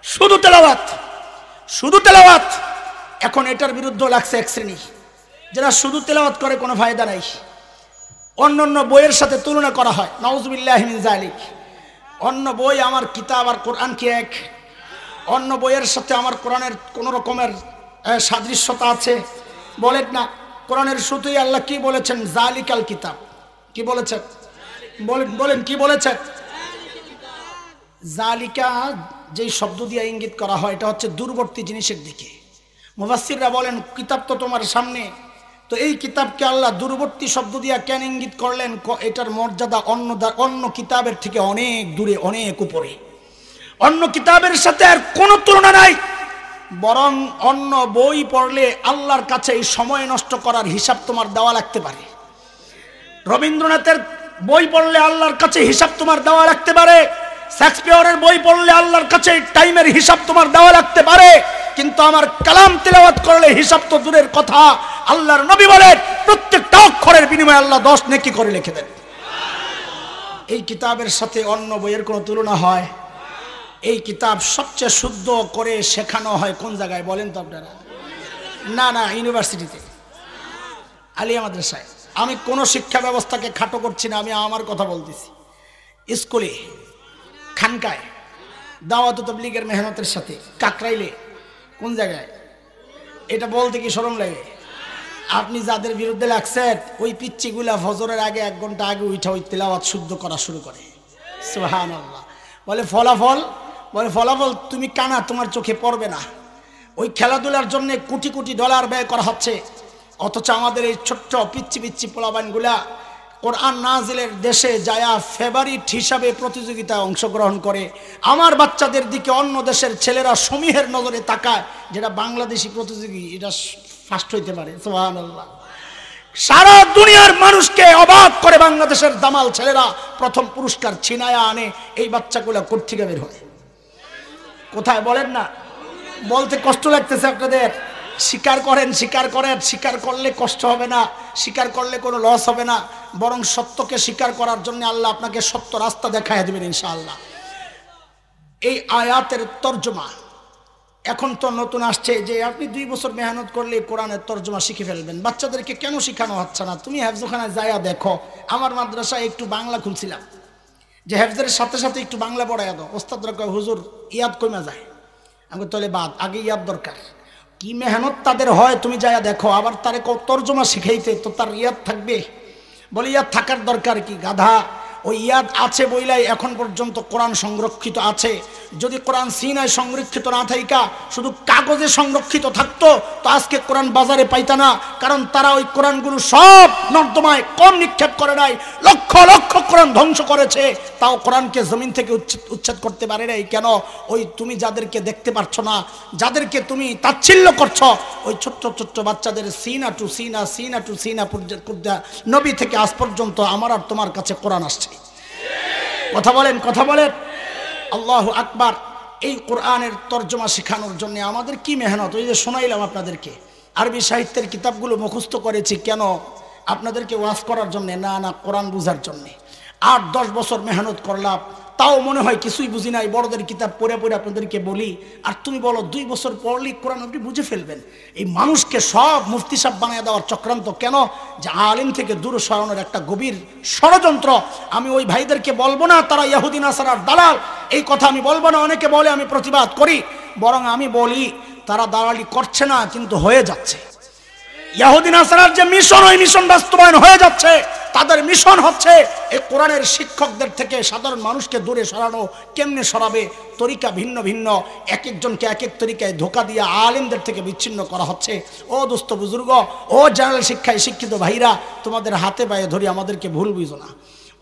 শুধু তেলাওয়াত। এখন এটার বিরুদ্ধে লাগছে এক শ্রেণী, যারা শুধু তেলাওয়াত করে কোনো ফায়দা নাই, অন্য বইয়ের সাথে তুলনা করা হয়। নাউজুবিল্লাহি মিন যালিক। অন্য বই আমার কিতাব আর কোরআন কি এক? অন্য বইয়ের সাথে আমার কোরআনের কোন রকমের সাদৃশ্যতা আছে? বলেন না। কোরআনের শুরুতেই আল্লাহ কি বলেছেন? যালিকাল কিতাব। কি বলেছেন? বলেন কি বলেছেন? জালিকা যেই শব্দ দিয়ে ইঙ্গিত করা হয়, এটা হচ্ছে দূরবর্তী জিনিসের দিকে। মুফাসসিররা বলেন কিতাব তো তোমার সামনে, তো এই কিতাবকে আল্লাহ দূরবর্তী শব্দ দিয়ে কেন ইঙ্গিত করলেন? এটার মর্যাদা অন্য কিতাবের থেকে অনেক দূরে, অনেক উপরে। অন্য কিতাবের সাথে আর কোনো তুলনা নাই। বরং অন্য বই পড়লে আল্লাহর কাছে এই সময় নষ্ট করার হিসাব তোমার দেওয়া লাগতে পারে। রবীন্দ্রনাথের বই পড়লে আল্লাহর কাছে হিসাব তোমার দেওয়া লাগতে পারে। শেক্সপিয়রের বই পড়লে আল্লাহর কাছে টাইমের হিসাব তোমার দেওয়া লাগতে পারে। কিন্তু আমার কালাম তিলাওয়াত করলে হিসাব তো দূরের কথা। আল্লাহর নবী বলেন, প্রত্যেকটা অক্ষরের বিনিময়ে আল্লাহ 10 নেকি করে লিখে দেন। এই কিতাবের সাথে অন্য বইয়ের কোনো তুলনা হয়? এই কিতাব সবচেয়ে শুদ্ধ করে শেখানো হয় কোন জায়গায় বলেন তো আপনারা? না, ইউনিভার্সিটিতে, আলিয়া মাদ্রাসায়। আমি কোন শিক্ষা ব্যবস্থাকে খাটো করছি না, আমি আমার কথা বলতেছি। স্কুলে, খানকায়, দাওয়াত তাবলীগের মেহনতের সাথে, কাকরাইলে, কোন জায়গায়? এটা বলতে কি শরম লাগে? আপনি যাদের বিরুদ্ধে লাগছেন, ওই পিচ্চিগুলা ফজরের আগে 1 ঘন্টা আগে উঠা ওই তিলাওয়াত শুদ্ধ করা শুরু করে। সুবহানাল্লাহ। বলে ফলাফল তুমি কানা, তোমার চোখে পড়বে না। ওই খেলাধুলার জন্য কোটি কোটি ডলার ব্যয় করা হচ্ছে, অথচ আমাদের এই ছোট্ট পিচ্ছি পোলাবানগুলা কোরআন নাজিলের দেশে যায়া ফেভারিট হিসাবে প্রতিযোগিতায় অংশগ্রহণ করে। আমার বাচ্চাদের দিকে অন্য দেশের ছেলেরা সমীহের নজরে তাকায়, যেটা বাংলাদেশি প্রতিযোগী এটা ফার্স্ট হইতে পারে। সুবহানাল্লাহ। সারা দুনিয়ার মানুষকে অবাক করে বাংলাদেশের দামাল ছেলেরা প্রথম পুরস্কার ছিনায়া আনে। এই বাচ্চাগুলা কোত্থেকে বের হয়? কোথায় বলেন না? বলতে কষ্ট লাগতেছে আপনাদের? স্বীকার করেন। স্বীকার করলে কষ্ট হবে না, স্বীকার করলে কোনো লস হবে না, বরং সত্যকে স্বীকার করার জন্য আল্লাহ আপনাকে সত্য রাস্তা দেখায় দেবেন ইনশাআল্লাহ। এই আয়াতের তর্জমা এখন তো নতুন আসছে যে আপনি 2 বছর মেহনত করলে কোরআনের তর্জমা শিখে ফেলবেন। বাচ্চাদেরকে কেন শেখানো হচ্ছে না? তুমি হেফজখানায় যায়া দেখো। আমার মাদ্রাসায় একটু বাংলা খুলছিলাম, যে হেফজের সাথে সাথে একটু বাংলা পড়াইয়া দাও। ওস্তাদরা কয় হুজুর ইয়াদ কমে যায়। আমি তাহলে বাদ, আগে ইয়াদ দরকার। কি মেহনত তাদের হয় তুমি যায়া দেখো। আবার তারে তর্জমা শিখাইতে তো তার ইয়াদ থাকবে? বলে ইয়াদ থাকার দরকার কি গাধা? ওই ইয়াদ আছে বইলাই এখন পর্যন্ত কোরআন সংরক্ষিত আছে। যদি কোরআন সিনায় সংরক্ষিত না থাইকা শুধু কাগজে সংরক্ষিত থাকতো তো আজকে কোরআন বাজারে পাইতা না। কারণ তারা ওই কোরআনগুলো সব নর্দমায় কম নিক্ষেপ করে নাই, লক্ষ লক্ষ কোরআন ধ্বংস করেছে, তাও কোরআনকে জমিন থেকে উচ্ছেদ করতে পারে নাই। কেন? ওই তুমি যাদেরকে দেখতে পারছো না, যাদেরকে তুমি তাচ্ছিল্য করছো, ওই ছোট্ট ছোট্ট বাচ্চাদের সিনা টু সিনা, সিনা টু সিনা নবী থেকে আজ পর্যন্ত আমার আর তোমার কাছে কোরআন আসছে। কথা বলেন, কথা বলেন। আল্লাহু আকবার। এই কোরআনের তর্জমা শেখানোর জন্য আমাদের কি মেহনত। ওই যে শোনাইলাম আপনাদেরকে, আরবি সাহিত্যের কিতাবগুলো মুখস্থ করেছি কেন? আপনাদেরকে ওয়াজ করার জন্য না, না কোরআন বুঝার জন্য। 8-10 বছর মেহনত করলাম, তাও মনে হয় কিছুই বুঝি নাই। বড়দের কিতাব পড়ে পড়ে আপনাদেরকে বলি, আর তুমি বলো 2 বছর পড়লে কোরআন আপনি বুঝে ফেলবেন। এই মানুষকে সব মুফতি সাহেব বানিয়ে দেওয়ার চক্রান্ত কেন? যে আলিম থেকে দূর সরানোর একটা গভীর ষড়যন্ত্র। আমি ওই ভাইদেরকে বলবো না তারা ইহুদি নাসারার দালাল, এই কথা আমি বলবো না। অনেকে বলে আমি প্রতিবাদ করি, বরং আমি বলি তারা দালালি করছে না কিন্তু হয়ে যাচ্ছে। ইহুদি নাসারার যে মিশন, ওই মিশন বাস্তবায়ন হয়ে যাচ্ছে। তাদের মিশন হচ্ছে এই কোরআনের শিক্ষকদের থেকে সাধারণ মানুষকে দূরে সরানো। কেমনে সরাবে? তরিকা ভিন্ন ভিন্ন, এক একজনকে এক এক তরিকায় ধোকা দিয়ে আলেমদের থেকে বিচ্ছিন্ন করা হচ্ছে। ও দোস্ত বুজুর্গ, ও জেনারেল শিক্ষায় শিক্ষিত ভাইরা, তোমাদের হাতে পায়ে ধরি, আমাদেরকে ভুল বুঝো না।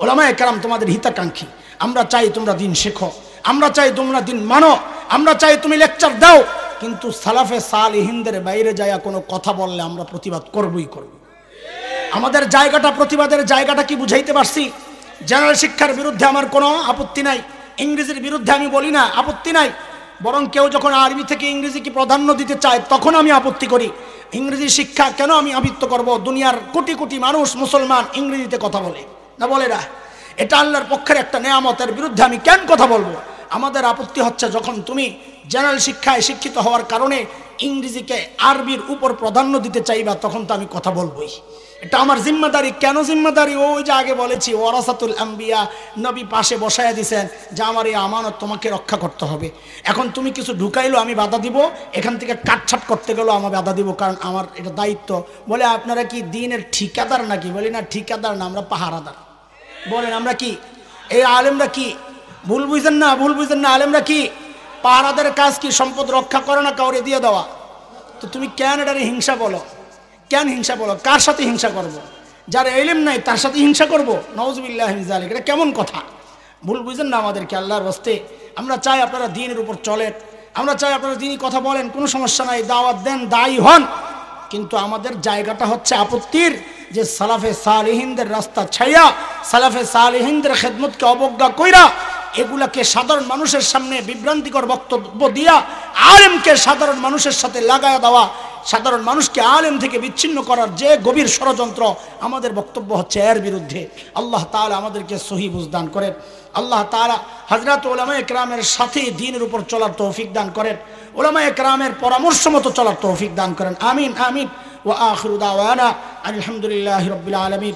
ওলামায়ে কেরাম তোমাদের হিতাকাঙ্ক্ষী। আমরা চাই তোমরা দিন শেখো, আমরা চাই তোমরা দিন মানো, আমরা চাই তুমি লেকচার দাও, কিন্তু সালাফে সালিহিনদের বাইরে যায় কোনো কথা বললে আমরা প্রতিবাদ করবই করব। আমাদের জায়গাটা, প্রতিবাদের জায়গাটা কি বুঝাইতে পারছি? জেনারেল শিক্ষার বিরুদ্ধে আমার কোনো আপত্তি নাই, ইংরেজির বিরুদ্ধে আমি বলি না, আপত্তি নাই। বরং কেউ যখন আরবি থেকে ইংরেজিকে প্রাধান্য দিতে চায় তখন আমি আপত্তি করি। ইংরেজি শিক্ষা কেন আমি আবৃত্ত করব? দুনিয়ার কোটি কোটি মানুষ মুসলমান ইংরেজিতে কথা বলে না, বলে না? এটা আল্লাহর পক্ষের একটা নেয়ামতের বিরুদ্ধে আমি কেন কথা বলবো? আমাদের আপত্তি হচ্ছে যখন তুমি জেনারেল শিক্ষায় শিক্ষিত হওয়ার কারণে ইংরেজিকে আরবির উপর প্রাধান্য দিতে চাইবা, তখন তো আমি কথা বলবোই। এটা আমার জিম্মাদারি। কেন জিম্মাদারি? ওই যে আগে বলেছি, ওয়ারাসাতুল আম্বিয়া, নবী পাশে বসায়া দিয়েছেন যে আমার এই আমানত তোমাকে রক্ষা করতে হবে। এখন তুমি কিছু ঢুকাইলো আমি বাধা দিব, এখান থেকে কাটছাট করতে গেলেও আমি বাধা দিব, কারণ আমার এটা দায়িত্ব। বলে আপনারা কি দিনের ঠিকাদার নাকি? বলি না, ঠিকাদার না, আমরা পাহারাদার। বলেন আমরা কি? এই আলেমরা কি? ভুল বুঝেন না, ভুল বুঝেন না। আলেমরা কি? পাহারাদের কাজ কি? সম্পদ রক্ষা করে না, কাউরে দিয়ে দেওয়া। তো তুমি কেন এটারে হিংসা বলো? কেন হিংসা বলো? কার সাথে হিংসা করব? যার ইলম নাই তার সাথে হিংসা করব? নাউযুবিল্লাহি মিন যালিক। এটা কেমন কথা? ভুল বুঝেন না আমাদেরকে। আল্লাহর রাস্তে আমরা চাই আপনারা দ্বীনের উপর চলেন, আমরা চাই আপনারা দ্বীনি কথা বলেন, কোনো সমস্যা নাই, দাওয়াত দেন, দায়ী হন। কিন্তু আমাদের জায়গাটা হচ্ছে আপত্তির, যে সালাফে সালিহিনদের রাস্তা ছাইয়া, সালাফে সালিহিনদের খেদমতকে অবজ্ঞা কইরা, এগুলাকে সাধারণ মানুষের সামনে বিভ্রান্তিকর বক্তব্য দিয়া আলেমকে সাধারণ মানুষের সাথে লাগায়া দেওয়া, সাধারণ মানুষকে আলেম থেকে বিচ্ছিন্ন করার যে গভীর ষড়যন্ত্র, আমাদের বক্তব্য হচ্ছে এর বিরুদ্ধে। আল্লাহ তাআলা আমাদেরকে সহি বুঝ দান করেন। আল্লাহ তাআলা হযরত উলামায়ে কেরামের সাথে দ্বীনের উপর চলার তৌফিক দান করেন, উলামায়ে কেরামের পরামর্শ মতো চলার তৌফিক দান করেন। আমিন আমিন। ওয়া আখিরু দাওয়ানা আলহামদুলিল্লাহি রাব্বিল আলামিন।